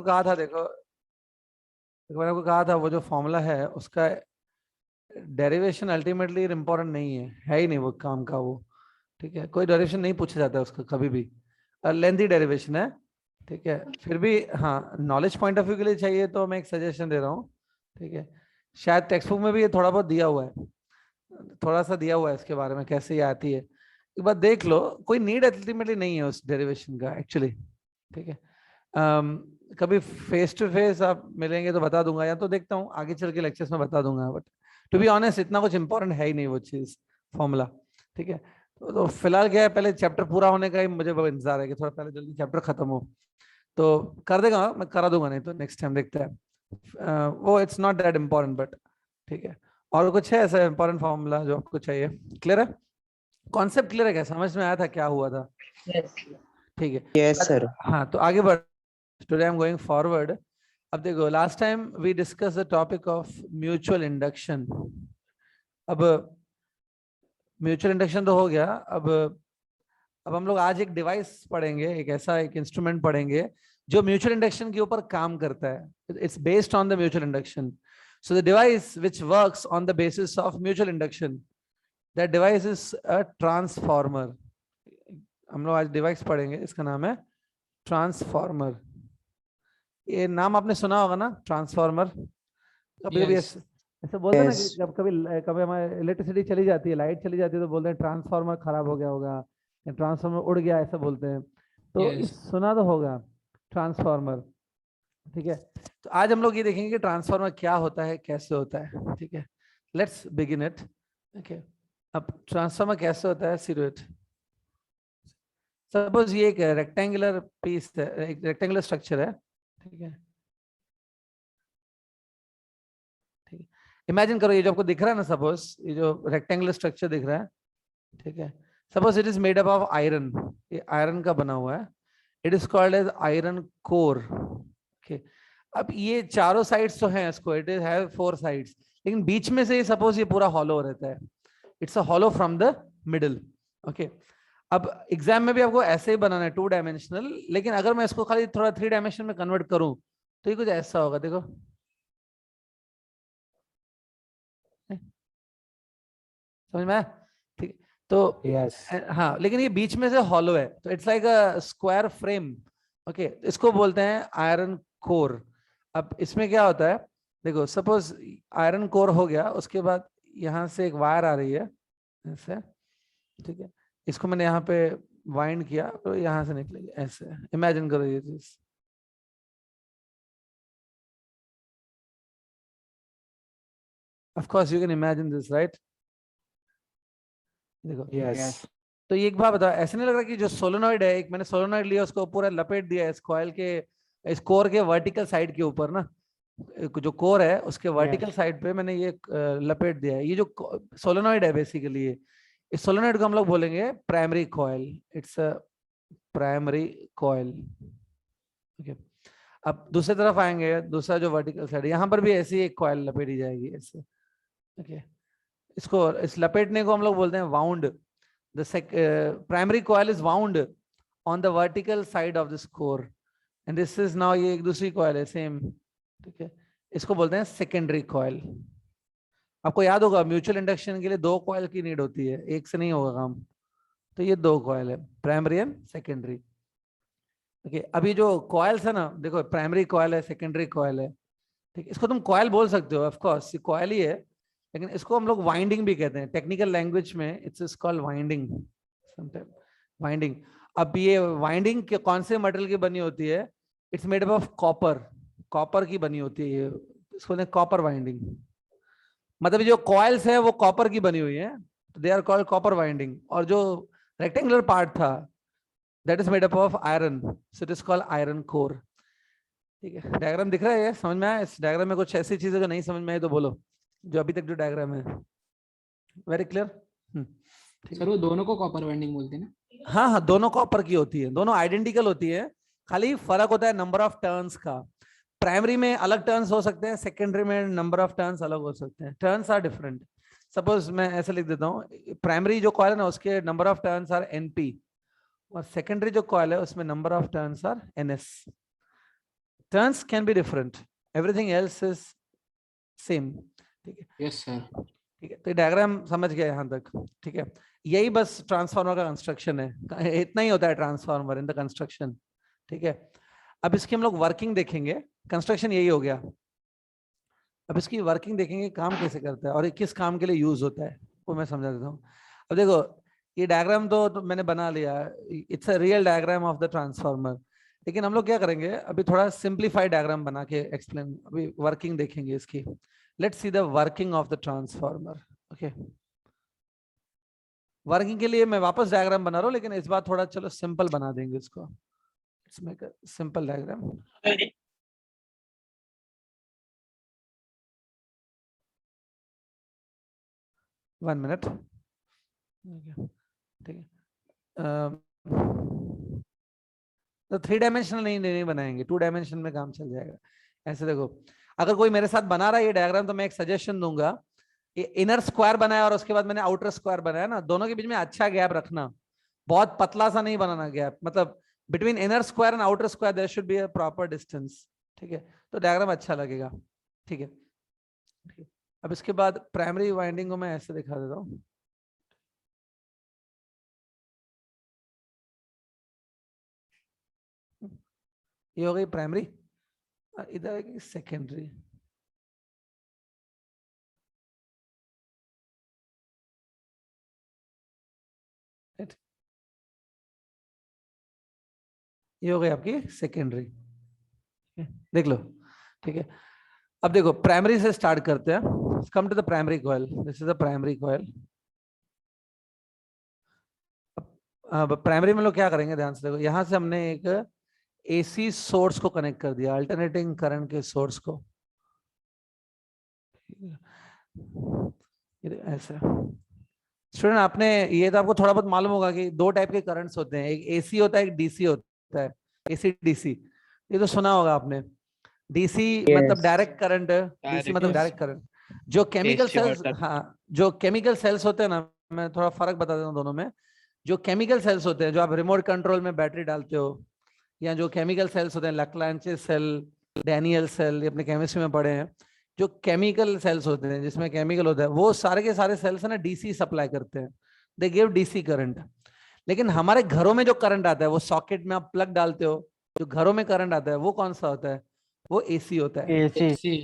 आपको कहा था, देखो मैंने आपको कहा था वो जो फॉर्मूला है उसका डेरिवेशन अल्टीमेटली इम्पोर्टेंट नहीं है ही नहीं वो काम का वो, ठीक है। कोई डेरिवेशन नहीं पूछा जाता है उसका कभी भी, लेंथी डेरिवेशन है, ठीक है। फिर भी हाँ, नॉलेज पॉइंट ऑफ व्यू के लिए चाहिए तो मैं एक सजेशन दे रहा हूँ, ठीक है। शायद टेक्स्ट बुक में भी ये थोड़ा बहुत दिया हुआ है, थोड़ा सा दिया हुआ है इसके बारे में कैसे ये आती है, एक बार देख लो। कोई नीड अल्टीमेटली नहीं है उस डेरिवेशन का एक्चुअली, ठीक है। कभी फेस टू फेस आप मिलेंगे तो बता दूंगा, या तो देखता हूँ आगे चल के लेक्चर्स में बता दूंगा, बट टू बी ऑनेस्ट इतना कुछ इंपॉर्टेंट है ही नहीं वो चीज, फॉर्मूला, ठीक है। तो फिलहाल क्या है, पहले चैप्टर पूरा होने का ही मुझे बहुत इंतजार है कि थोड़ा पहले जल्दी चैप्टर खत्म हो, तो कर देगा मैं, करा दूंगा, नहीं तो नेक्स्ट टाइम देखते हैं। वो it's not that important but, ठीक है। और कुछ है ऐसा इंपॉर्टेंट फॉर्मूला जो आपको चाहिए? क्लियर है, कॉन्सेप्ट क्लियर है, क्या समझ में आया था क्या हुआ था? ठीक है। Yes sir. हाँ तो आगे बढ़, today I am going forward. अब देखो last time we discuss the topic of mutual induction. अब म्यूचुअल इंडक्शन तो हो गया, अब हम लोग आज एक डिवाइस पढ़ेंगे, एक ऐसा एक इंस्ट्रूमेंट पढ़ेंगे जो म्यूचुअल इंडक्शन के ऊपर काम करता है। It's based on the mutual induction, so the device which works on the basis of mutual induction, that device is a transformer. हम लोग आज डिवाइस पढ़ेंगे, इसका नाम है ट्रांसफॉर्मर। ये नाम आपने सुना होगा ना, ट्रांसफॉर्मर। कभी कभी Yes. ऐसे बोलते हैं ना कि यस जब कभी कभी हमारे इलेक्ट्रिसिटी चली जाती है, लाइट चली जाती है, तो बोलते हैं ट्रांसफार्मर खराब हो गया होगा या ट्रांसफार्मर उड़ गया, ऐसा बोलते हैं। तो Yes. इस सुना तो होगा ट्रांसफार्मर, ठीक है। तो आज हम लोग ये देखेंगे कि ट्रांसफार्मर क्या होता है, कैसे होता है, ठीक है। Let's begin it, okay. अब ट्रांसफार्मर कैसे होता है, सी डू इट। सपोज ये एक रेक्टेंगुलर पीस है, एक रेक्टेंगुलर स्ट्रक्चर है, ठीक है। ठीक है, इमेजिन करो ये जो आपको दिख रहा है ना, सपोज ये जो रेक्टेंगुलर स्ट्रक्चर दिख रहा है, ठीक है। Suppose it is made up of iron, ये आयरन का बना हुआ है, it is called as iron core, okay. अब ये चारों साइड्स तो हैं इसको, इट इज हैव 4 साइड्स, लेकिन बीच में से ये सपोज ये पूरा हॉलो रहता है, it's a hollow from the middle, okay. अब एग्जाम में भी आपको ऐसे ही बनाना है 2 डायमेंशनल, लेकिन अगर मैं इसको खाली थोड़ा 3 डायमेंशन में कन्वर्ट करूं तो ये कुछ ऐसा होगा, देखो समझ में आया? ठीक, तो यस हाँ, लेकिन ये बीच में से हॉलो है, तो it's like a square frame, okay. इसको बोलते हैं आयरन कोर। अब इसमें क्या होता है, देखो सपोज आयरन कोर हो गया, उसके बाद यहाँ से एक वायर आ रही है ऐसे, ठीक है। इसको मैंने यहाँ पे वाइंड किया तो यहाँ से निकलेगी ऐसे, इमेजिन करो ये चीज। Of course you can imagine this, right? देखो यस तो ये एक बात बताओ, ऐसे नहीं लग रहा कि जो सोलोनॉइड है, एक मैंने सोलोनॉइड लिया, उसको पूरा लपेट दिया इस कॉइल के, इस कोर के वर्टिकल साइड के ऊपर ना, जो कोर है उसके वर्टिकल साइड पे मैंने ये लपेट दिया है। ये जो सोलोनॉइड है बेसिकली, ये इस सोलोनॉइड को हम लोग बोलेंगे primary coil, it's a primary coil, okay. अब दूसरी तरफ आएंगे, दूसरा जो वर्टिकल साइड, यहाँ पर भी ऐसी एक कॉइल लपेटी जाएगी ऐसे, ओके। इसको, इस लपेटने को हम लोग बोलते हैं wound. The primary coil is wound on the vertical side of this core, and this is now ये एक दूसरी coil है सेम, ठीक है। इसको बोलते हैं सेकेंडरी coil। आपको याद होगा म्यूचुअल इंडक्शन के लिए 2 coil की नीड होती है, एक से नहीं होगा काम, तो ये 2 coil है, प्राइमरी एंड सेकेंडरी, ओके। अभी जो coils है ना, देखो प्राइमरी coil है, सेकेंडरी coil है, ठीक। इसको तुम coil बोल सकते हो, ऑफ कोर्स ये coil ही है, लेकिन इसको हम लोग वाइंडिंग भी कहते हैं टेक्निकल लैंग्वेज में, इट्स कॉल्ड वाइंडिंग, वाइंडिंग। अब ये वाइंडिंग के कौन से मटेरियल की बनी होती है? It's made up of copper, copper की बनी होती है ये, इसको कॉपर वाइंडिंग, मतलब जो कॉइल्स है वो कॉपर की बनी हुई है, they are called copper winding. और जो रेक्टेंगुलर पार्ट था that is made up of iron, so it is called iron core, ठीक है। डायग्राम दिख रहा है, समझ में आया? इस डायग्राम में कुछ ऐसी चीजें जो नहीं समझ में आई तो बोलो, जो अभी तक जो डायग्राम है वेरी क्लियर? सर वो दोनों को कॉपर वाइंडिंग बोलते हैं ना? हाँ हाँ, दोनों कॉपर की होती है, दोनों आइडेंटिकल होती है, खाली फर्क होता है नंबर ऑफ टर्न्स का। प्राइमरी में अलग टर्न्स हो सकते हैं, सेकेंडरी में नंबर ऑफ टर्न्स अलग हो सकते हैं, टर्न्स आर डिफरेंट। सपोज मैं ऐसे लिख देता हूँ, प्राइमरी जो कॉइल है ना उसके number of turns are NP, और सेकेंडरी जो कॉइल है उसमें number of turns are NS, turns can be different, everything else is same. ठीक है, यस सर। ठीक है, तो डायग्राम समझ गया यहाँ तक। ठीक है, यही बस ट्रांसफार्मर का कंस्ट्रक्शन है, इतना ही होता है ट्रांसफार्मर इन द कंस्ट्रक्शन। ठीक है, अब इसकी हम लोग वर्किंग देखेंगे, कंस्ट्रक्शन यही हो गया। अब इसकी वर्किंग देखेंगे, काम कैसे करता है और ये किस काम के लिए यूज होता है, वो मैं समझा देता हूँ। अब देखो, ये डायग्राम तो मैंने बना लिया, it's a real diagram of the transformer. लेकिन हम लोग क्या करेंगे, अभी थोड़ा सिंप्लीफाइड डायग्राम बना के एक्सप्लेन, अभी वर्किंग देखेंगे इसकी। Let's see the working of the transformer. Okay, working के लिए मैं वापस डायग्राम बना रहा हूँ, लेकिन इस बार थोड़ा चलो सिंपल बना देंगे इसको। Let's make a simple diagram. One minute. ठीक है, तो 3 डायमेंशनल नहीं बनाएंगे, 2 डायमेंशन में काम चल जाएगा। ऐसे देखो, अगर कोई मेरे साथ बना रहा है ये डायग्राम, तो मैं एक सजेशन दूंगा, ये इनर स्क्वायर बनाया और उसके बाद मैंने आउटर स्क्वायर बनाया ना, दोनों के बीच में अच्छा गैप रखना, बहुत पतला सा नहीं बनाना गैप, मतलब between inner square and outer square there should be a proper distance. ठीक है, तो डायग्राम अच्छा लगेगा। ठीक है, ठीक है। अब इसके बाद प्राइमरी वाइंडिंग को मैं ऐसे दिखा देता हूँ। ये हो गई प्राइमरी, इधर है सेकेंडरी। ये हो गई आपकी सेकेंडरी, देख लो। ठीक है, अब देखो प्राइमरी से स्टार्ट करते हैं। Come to the primary coil, this is the primary coil. अब प्राइमरी में लोग क्या करेंगे, ध्यान से देखो, यहां से हमने एक एसी सोर्स को कनेक्ट कर दिया, अल्टरनेटिंग करंट के सोर्स को, ऐसे। स्टूडेंट आपने, ये तो आपको थोड़ा बहुत मालूम होगा कि 2 टाइप के करंट्स होते हैं, एक एसी होता है, एक डीसी होता है, एसी डीसी, ये तो सुना होगा आपने। डीसी मतलब डायरेक्ट करंट, डीसी मतलब डायरेक्ट करंट। जो केमिकल सेल्स, हाँ, जो केमिकल सेल्स होते हैं ना, मैं थोड़ा फर्क बता देता हूँ दोनों में। जो केमिकल सेल्स होते हैं, जो आप रिमोट कंट्रोल में बैटरी डालते हो, या जो केमिकल सेल्स होते हैं, लैक्लांचे सेल, डैनियल सेल, ये अपने केमिस्ट्री में पढ़े हैं। जो केमिकल सेल्स होते हैं जिसमें केमिकल होता है, वो सारे के सारे सेल्स है ना, डीसी सप्लाई करते हैं, दे गिव डीसी करंट। लेकिन हमारे घरों में जो करंट आता है, वो सॉकेट में आप प्लग डालते हो, जो घरों में करंट आता है वो कौन सा होता है, वो एसी होता है। एसी।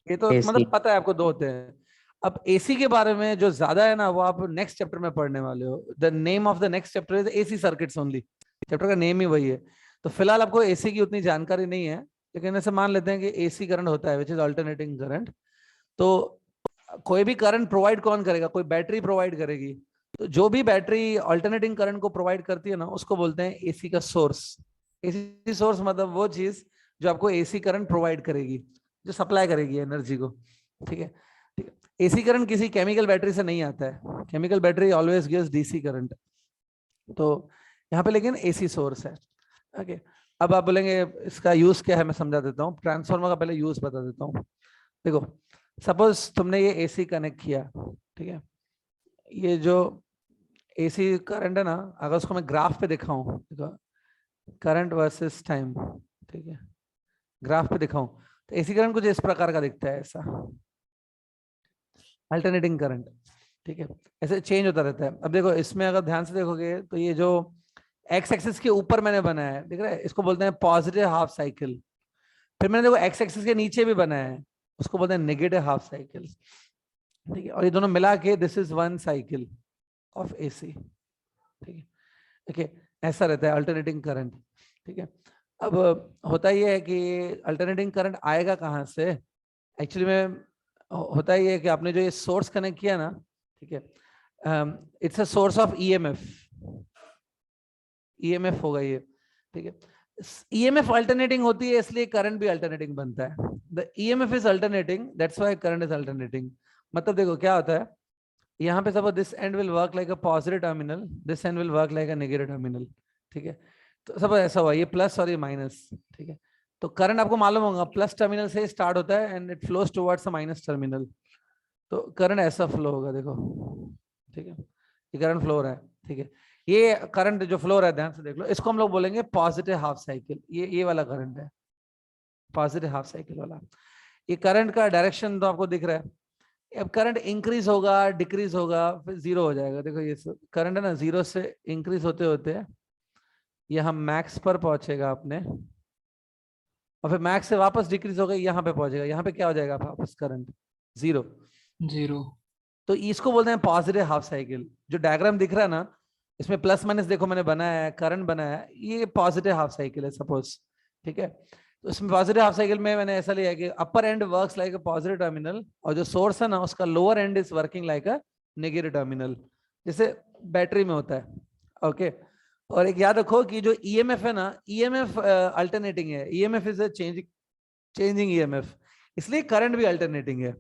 ये तो मतलब पता है आपको, 2 होते हैं। अब एसी के बारे में जो ज्यादा है ना, वो आप नेक्स्ट चैप्टर में पढ़ने वाले हो। The name of the next chapter is AC circuits only, chapter का नेम ही वही है। तो फिलहाल आपको एसी की उतनी जानकारी नहीं है, लेकिन ऐसे मान लेते हैं कि एसी करंट होता है, विच इज अल्टरनेटिंग करंट। तो कोई भी करंट प्रोवाइड कौन करेगा, कोई बैटरी प्रोवाइड करेगी। तो जो भी बैटरी अल्टरनेटिंग करंट को प्रोवाइड करती है ना, उसको बोलते हैं एसी का सोर्स। एसी सोर्स मतलब वो चीज जो आपको एसी करंट प्रोवाइड करेगी, जो सप्लाई करेगी एनर्जी को। ठीक है, ठीक है। एसी करंट किसी केमिकल बैटरी से नहीं आता है, chemical battery always gives DC current. तो यहाँ पे लेकिन एसी सोर्स है। ओके, अब आप बोलेंगे इसका यूज क्या है, मैं समझा देता हूँ। ट्रांसफार्मर का पहले यूज बता देता हूँ। देखो, सपोज तुमने ये एसी कनेक्ट किया, ठीक है, ये जो एसी करंट है ना, अगर उसको मैं ग्राफ पे दिखाऊं, देखो, करंट वर्सेस टाइम, ठीक है, ग्राफ पे दिखाऊं, तो एसी करंट कुछ इस प्रकार का दिखता है, ऐसा अल्टरनेटिंग करंट। ठीक है, ऐसे चेंज होता रहता है। अब देखो, इसमें अगर ध्यान से देखोगे, तो ये जो एक्स एक्सिस के ऊपर मैंने बनाया है, दिख रहा है, इसको बोलते हैं पॉजिटिव हाफ साइकिल। फिर मैंने देखो एक्स एक्सिस के नीचे भी बनाया है, उसको बोलते हैं नेगेटिव हाफ साइकिल। ठीक है, और ये दोनों मिला के this is 1 cycle of AC. ठीक है, देखिए ऐसा रहता है अल्टरनेटिंग करंट। ठीक है, अब होता ये है कि अल्टरनेटिंग करंट आएगा कहाँ से, एक्चुअली में होता ये है कि आपने जो ये सोर्स कनेक्ट किया ना, ठीक है, it's a source of EMF, EMF होगा ये। ठीक है, ईएमएफ अल्टरनेटिंग होती है, इसलिए करंट भी अल्टरनेटिंग बनता है। The EMF is alternating, that's why current is alternating. मतलब देखो क्या होता है, यहाँ पे suppose this and will work like a positive terminal, this and will work like a negative terminal. ठीक है, तो सपोज ऐसा हुआ, ये प्लस और ये माइनस। ठीक है, तो करंट आपको मालूम होगा प्लस टर्मिनल से स्टार्ट होता है and it flows towards a minus terminal. तो करंट ऐसा फ्लो होगा, देखो। ठीक है, ये करंट फ्लो हो रहा है। ठीक है, ये करंट जो फ्लो हो रहा है, ध्यान से देख लो, इसको हम लोग बोलेंगे पॉजिटिव हाफ साइकिल, ये वाला करंट है। पॉजिटिव हाफ साइकिल वाला। ये करंट का डायरेक्शन तो आपको दिख रहा है। अब करंट इंक्रीज होगा, डिक्रीज होगा, फिर जीरो हो जाएगा। देखो ये करंट है ना, जीरो से इंक्रीज होते होते ये हम मैक्स पर पहुंचेगा अपने, और फिर मैक्स से वापस डिक्रीज होगा, यहाँ पे पहुंचेगा। यहाँ पे क्या हो जाएगा वापस करंट? जीरो। तो इसको बोलते हैं पॉजिटिव हाफ साइकिल। जो डायग्राम दिख रहा है ना, इसमें प्लस माइनस देखो मैंने बनाया है, करंट बनाया है, ये पॉजिटिव हाफ साइकिल है सपोज, ठीक है। तो इसमें पॉजिटिव हाफ साइकिल में मैंने ऐसा लिया है कि upper end works like a positive terminal, और जो सोर्स है ना उसका lower end is working like a negative terminal, जैसे बैटरी में होता है। ओके, और एक याद रखो कि जो ईएमएफ है ना, ईएमएफ अल्टरनेटिंग है। EMF is a changing EMF, इसलिए करंट भी अल्टरनेटिंग है।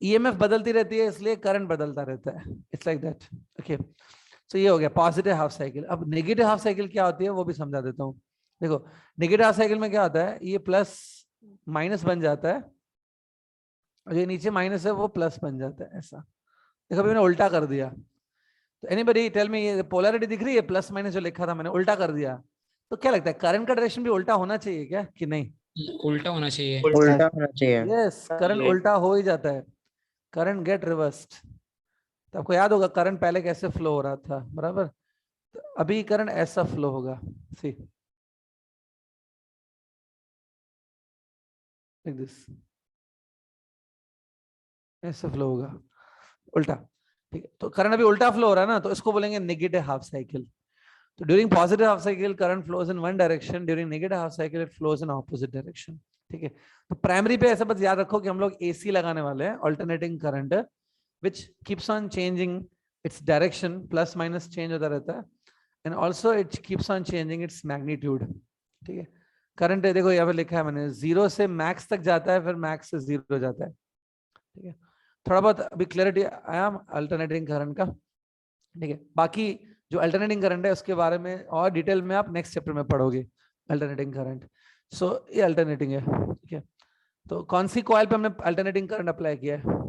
ईएमएफ बदलती रहती है, इसलिए करंट बदलता रहता है। It's like that. ओके, तो ये हो गया पॉजिटिव हाफ साइकिल। अब नेगेटिव हाफ साइकिल क्या होती है वो भी समझा देता हूँ। देखो नेगेटिव हाफ साइकिल में क्या होता है, ये प्लस माइनस बन जाता है, और ये नीचे माइनस है वो प्लस बन जाता है, ऐसा। देखो अभी मैंने उल्टा कर दिया, तो एनीबडी टेल मी, ये पोलैरिटी दिख रही है, प्लस माइनस जो लिखा था मैंने उल्टा कर दिया, तो क्या लगता है करंट का डायरेक्शन भी उल्टा होना चाहिए क्या कि नहीं? उल्टा होना चाहिए। उल्टा होना चाहिए। यस, करंट उल्टा हो ही जाता है, करंट गेट रिवर्स्ड। तो आपको याद होगा करंट पहले कैसे फ्लो हो रहा था, बराबर? तो अभी करंट ऐसा फ्लो होगा, सी लाइक दिस, ऐसे फ्लो होगा उल्टा, ठीक है। तो करंट अभी उल्टा फ्लो हो रहा है ना, तो इसको बोलेंगे नेगेटिव हाफ साइकिल। तो during positive half cycle current flows in one direction, during negative half cycle it flows in opposite direction, ठीक है। तो प्राइमरी पे ऐसा बस याद रखो कि हम लोग एसी लगाने वाले हैं, alternating current, which keeps on changing its direction, plus minus change होता रहता है, and also it keeps on changing its magnitude, ठीक है। करंट देखो यहाँ पे लिखा है मैंने, जीरो से मैक्स तक जाता है, फिर मैक्स से जीरो जाता है, ठीक है। थोड़ा बहुत अभी क्लैरिटी आया अल्टरनेटिंग करंट का, ठीक है। बाकी जो अल्टरनेटिंग करंट है उसके बारे में और डिटेल में आप नेक्स्ट चैप्टर में पढ़ोगे, अल्टरनेटिंग करंट। सो ये अल्टरनेटिंग है, ठीक है। तो कौन सी कॉइल पे हमने अल्टरनेटिंग करंट अप्लाई किया है?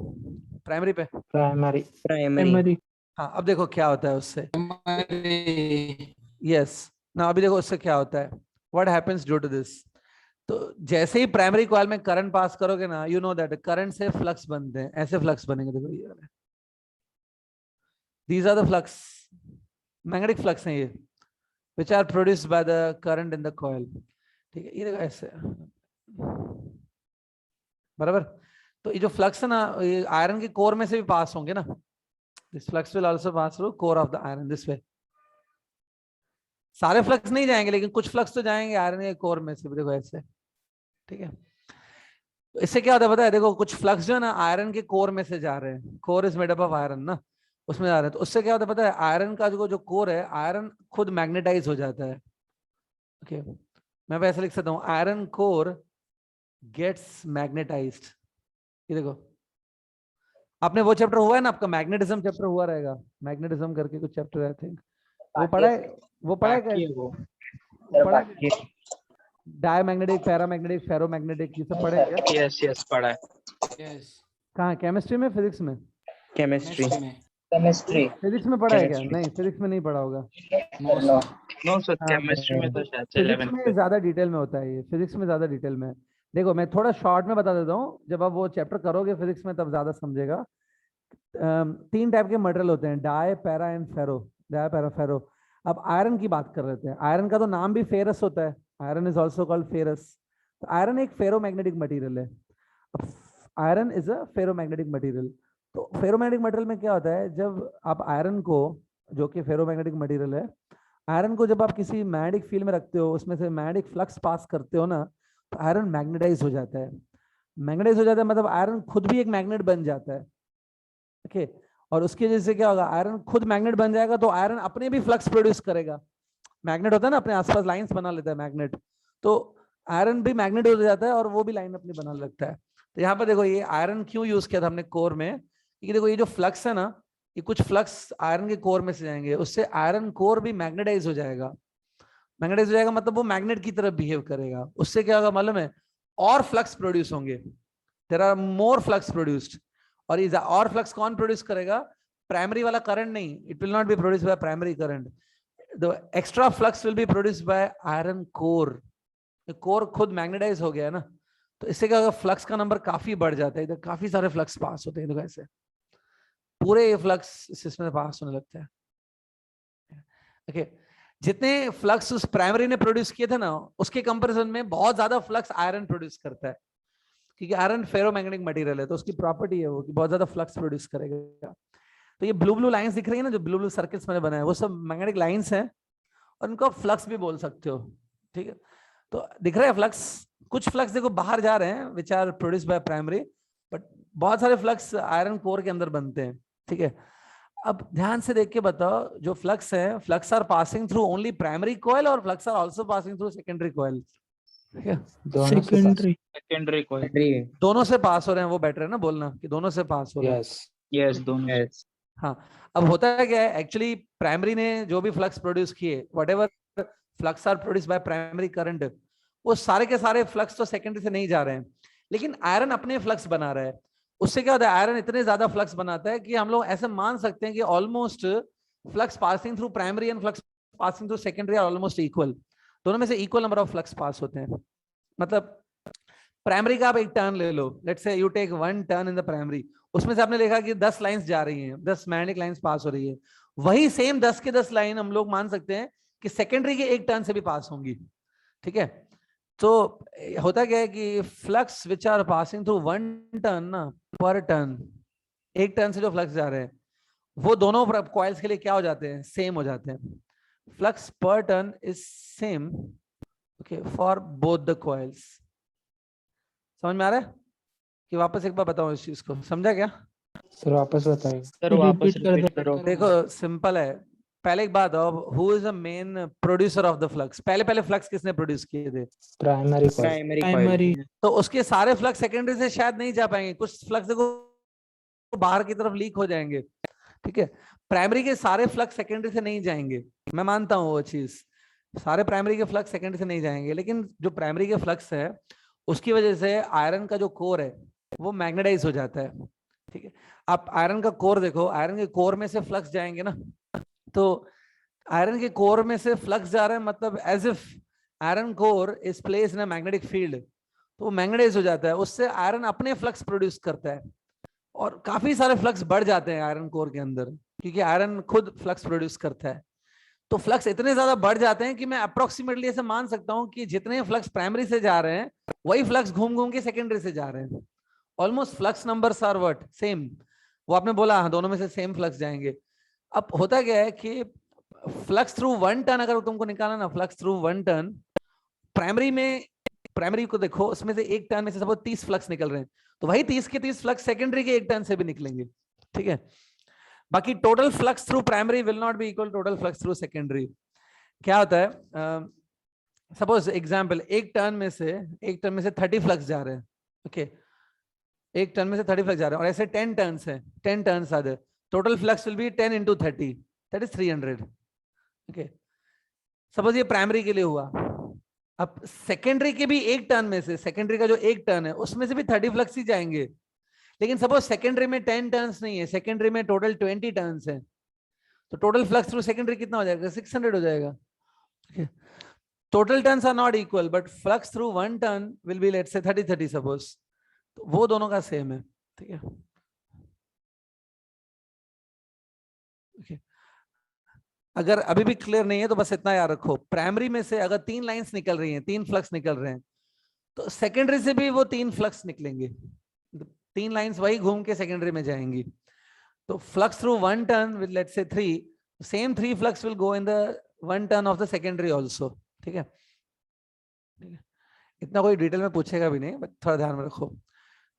प्राइमरी पे। प्राइमरी। हाँ, अब देखो क्या होता है उससे। यस ना, अभी देखो उससे क्या होता है, what happens due to this. तो जैसे ही प्राइमरी कॉइल में करंट पास करोगे ना, यू नो दैट करंट से फ्लक्स बनते हैं, ऐसे फ्लक्स बनेंगे, देखो ये वाले, these are the flux, magnetic flux हैं ये, which are produced by the current in the coil, ठीक है। ये देखो ऐसे, बराबर। तो ये जो फ्लक्स है ना, ये आयरन के कोर में से भी पास होंगे ना, this flux will also pass through core of the iron this way. सारे फ्लक्स नहीं जाएंगे, लेकिन कुछ फ्लक्स तो जाएंगे आयरन के कोर में से भी, देखो ऐसे, ठीक है। तो इससे क्या होता है पता है, देखो कुछ फ्लक्स जो है ना आयरन के कोर में से जा रहे हैं, core is made up of iron ना, उसमें जा रहे हैं। तो उससे क्या होता है पता है, आयरन का जो कोर है, आयरन खुद मैग्नेटाइज हो जाता है, ओके। मैं वैसे लिख सकता हूँ, आयरन कोर गेट्स मैग्नेटाइज्ड। ये देखो, आपने वो चैप्टर हुआ है ना आपका, मैग्नेटिज्म चैप्टर हुआ रहेगा, मैग्नेटिज्म करके कुछ चैप्टर आई थिंक, वो पढ़ा है, वो पढ़ा है, डायमैग्नेटिक, पैरामैग्नेटिक, फेरोमैग्नेटिक, ये सब पढ़े हैं क्या? यस पढ़ा है। यस, कहाँ, केमिस्ट्री में, फिजिक्स में? केमिस्ट्री फिजिक्स में पढ़ा है क्या? नहीं, फिजिक्स में नहीं पढ़ा होगा। नो सर, केमिस्ट्री में तो शायद फिजिक्स में ज्यादा डिटेल में होता है ये, फिजिक्स में ज्यादा डिटेल में। देखो मैं थोड़ा शॉर्ट में बता देता हूँ, जब आप वो चैप्टर करोगे फिजिक्स में तब ज्यादा समझेगा। 3 टाइप के मटेरियल होते हैं, dia, para and ferro, dia, para, ferro. अब आयरन की बात कर रहे थे, आयरन का तो नाम भी फेरस होता है, iron is also called ferrous. तो आयरन एक फेरोमैग्नेटिक मटेरियल है, iron is a ferromagnetic material. तो फेरोमैग्नेटिक मटेरियल में क्या होता है, जब आप आयरन को, जो कि फेरोमैग्नेटिक मटेरियल है, आयरन को जब आप किसी मैग्नेटिक फील्ड में रखते हो, उसमें से मैग्नेटिक फ्लक्स पास करते हो ना, तो आयरन मैग्नेटाइज हो जाता है। मैग्नेटाइज हो जाता है मतलब आयरन खुद भी एक मैग्नेट बन जाता है, ओके। और उसकी वजह से क्या होगा, आयरन खुद मैग्नेट बन जाएगा, तो आयरन अपने भी फ्लक्स प्रोड्यूस करेगा। मैग्नेट होता है ना, अपने आसपास लाइंस बना लेता है मैग्नेट, तो आयरन भी मैग्नेट हो जाता है और वो भी लाइन अपनी बना लगता है। तो यहाँ पर देखो, ये आयरन क्यों यूज किया था हमने कोर में, क्योंकि देखो ये जो फ्लक्स है ना, ये कुछ फ्लक्स आयरन के कोर में से जाएंगे, उससे आयरन कोर भी मैग्नेटाइज हो जाएगा। मैग्नेटाइज हो जाएगा मतलब वो मैग्नेट की तरह बिहेव करेगा। उससे क्या होगा मालूम है, और फ्लक्स प्रोड्यूस होंगे, there are more flux produced. और ये और फ्लक्स कौन प्रोड्यूस करेगा? प्राइमरी वाला करंट नहीं, it will not be produced by primary current, the extra flux will be produced by iron core. Core खुद मैग्नेटाइज हो गया है ना, तो इससे क्या होगा, फ्लक्स का नंबर काफी बढ़ जाता है, इधर काफी सारे फ्लक्स पास होते हैं, देखो ऐसे पूरे ये फ्लक्स सिस्टम में पास होने लगता है। ओके, जितने फ्लक्स उस प्राइमरी ने प्रोड्यूस किए थे ना, उसके कंपैरिजन में बहुत ज्यादा फ्लक्स आयरन प्रोड्यूस करता है, क्योंकि आयरन फेरोमैग्नेटिक मटेरियल है, तो उसकी प्रॉपर्टी है वो कि बहुत ज्यादा फ्लक्स प्रोड्यूस करेगा। तो ये ब्लू ब्लू लाइंस दिख रही है ना, जो ब्लू ब्लू सर्किल्स मैंने बनाए, वो सब मैग्नेटिक लाइंस हैं, और उनको आप फ्लक्स भी बोल सकते हो। ठीक है, तो दिख रहा है फ्लक्स, कुछ फ्लक्स देखो बाहर जा रहे हैं which are produce by primary, but बहुत सारे फ्लक्स आयरन कोर के अंदर बनते हैं। ठीक है, अब ध्यान से देख के बताओ, जो फ्लक्स है, flux are passing through only primary coil और flux are also passing through secondary coil? Secondary coil. दोनों से पास हो रहे हैं, वो बेटर है ना बोलना कि दोनों से पास हो रहे हैं। यस, दोनों से। हाँ, अब होता है क्या है, एक्चुअली प्राइमरी ने जो भी फ्लक्स प्रोड्यूस किए, whatever flux are produce by primary current, वो सारे के सारे फ्लक्स तो सेकेंडरी से नहीं जा रहे हैं, लेकिन आयरन अपने फ्लक्स बना रहा है। उससे क्या होता है, आयरन इतने ज्यादा फ्लक्स बनाता है कि हम लोग ऐसे मान सकते हैं कि almost flux passing through primary and flux passing through secondary are almost equal, दोनों में से equal number of flux pass होते हैं। मतलब प्राइमरी का आप एक टर्न ले लो, let's say you take 1 turn in the primary, उसमें से आपने देखा कि 10 लाइंस जा रही हैं, 10 मैग्नेटिक लाइंस पास हो रही है, वही सेम 10 के 10 लाइन हम लोग मान सकते हैं कि सेकेंडरी के एक टर्न से भी पास होंगी। ठीक है, तो होता क्या है कि flux which are passing through 1 turn ना, पर टर्न, एक टर्न से जो फ्लक्स जा रहे हैं, वो दोनों कॉइल्स के लिए क्या हो जाते हैं, सेम हो जाते हैं। फ्लक्स पर turn is same, okay, for both the coils. समझ में आ रहा है कि वापस एक बार बताऊं इस चीज को, समझा क्या? सर वापस बताइए। सर वापस रिपीट करो। देखो सिंपल है, पहले एक बात, अब who is the main producer of the flux? पहले पहले फ्लक्स किसने प्रोड्यूस किए थे? प्राइमरी तो उसके सारे फ्लक्स सेकेंडरी से शायद नहीं जा पाएंगे, कुछ फ्लक्स देखो बाहर की तरफ लीक हो जाएंगे। ठीक है, प्राइमरी के सारे फ्लक्स सेकेंडरी से नहीं जाएंगे, मैं मानता हूं वो चीज, सारे प्राइमरी के फ्लक्स सेकेंडरी से नहीं जाएंगे, लेकिन जो प्राइमरी के फ्लक्स है उसकी वजह से आयरन का जो कोर है वो मैग्नेटाइज हो जाता है। ठीक है, आप आयरन का कोर देखो, आयरन के कोर में से फ्लक्स जाएंगे ना, तो आयरन के कोर में से फ्लक्स जा रहे हैं, मतलब as if iron core is placed in a magnetic field, तो वो मैग्नेटाइज हो जाता है, उससे आयरन अपने फ्लक्स प्रोड्यूस करता है, और काफी सारे फ्लक्स बढ़ जाते हैं आयरन कोर के अंदर, क्योंकि आयरन खुद फ्लक्स प्रोड्यूस करता है। तो फ्लक्स इतने ज्यादा बढ़ जाते हैं कि मैं अप्रोक्सीमेटली ऐसे मान सकता हूं कि जितने फ्लक्स प्राइमरी से जा रहे हैं वही फ्लक्स घूम घूम के सेकेंडरी से जा रहे हैं। Almost flux numbers are what same, वो आपने बोला हाँ, दोनों में से सेम फ्लक्स जाएंगे। अब होता क्या है कि फ्लक्स थ्रू 1 टर्न अगर तुमको निकालना ना, फ्लक्स थ्रू 1 टर्न, प्राइमरी में, प्राइमरी को देखो, उसमें से एक टर्न में से सपोज 30 फ्लक्स निकल रहे हैं, तो वही 30 के 30 फ्लक्स सेकेंडरी के एक टर्न से भी निकलेंगे। ठीक है, बाकी total flux through primary will not be equal total flux through secondary. क्या होता है, सपोज एग्जांपल, एक टर्न में से 30 फ्लक्स जा रहे हैं। ओके, एक टर्न में से 30 फ्लक्स जा रहे हैं, और ऐसे 10 टर्न्स हैं, 10 टर्न्स आते हैं, total flux will be 10 into 30, that is 300। Okay, suppose ये प्राइमरी के लिए हुआ। अब सेकेंडरी के भी एक टर्न में से, सेकेंडरी का जो एक टर्न है उसमें से भी 30 फ्लक्स ही जाएंगे, लेकिन सपोज सेकेंडरी में 10 टर्न्स नहीं है, सेकेंडरी में टोटल 20 टर्न्स है, तो टोटल फ्लक्स थ्रू सेकेंडरी कितना हो जाएगा, 600 हो जाएगा। Total turns are not equal, but flux through 1 turn will be let's say 30-30 suppose, तो वो दोनों का सेम है। ठीक है, okay. अगर अभी भी क्लियर नहीं है तो बस इतना याद रखो, प्राइमरी में से अगर 3 लाइंस निकल रही हैं, 3 फ्लक्स निकल रहे हैं, तो सेकेंडरी से भी वो 3 फ्लक्स निकलेंगे, 3 लाइंस वही घूम के सेकेंडरी में जाएंगी। तो flux through 1 turn with let's say 3, same 3 flux will go in the 1 turn off the secondary also. ठीक है, इतना कोई डिटेल में पूछेगा भी नहीं, बट थोड़ा ध्यान में रखो।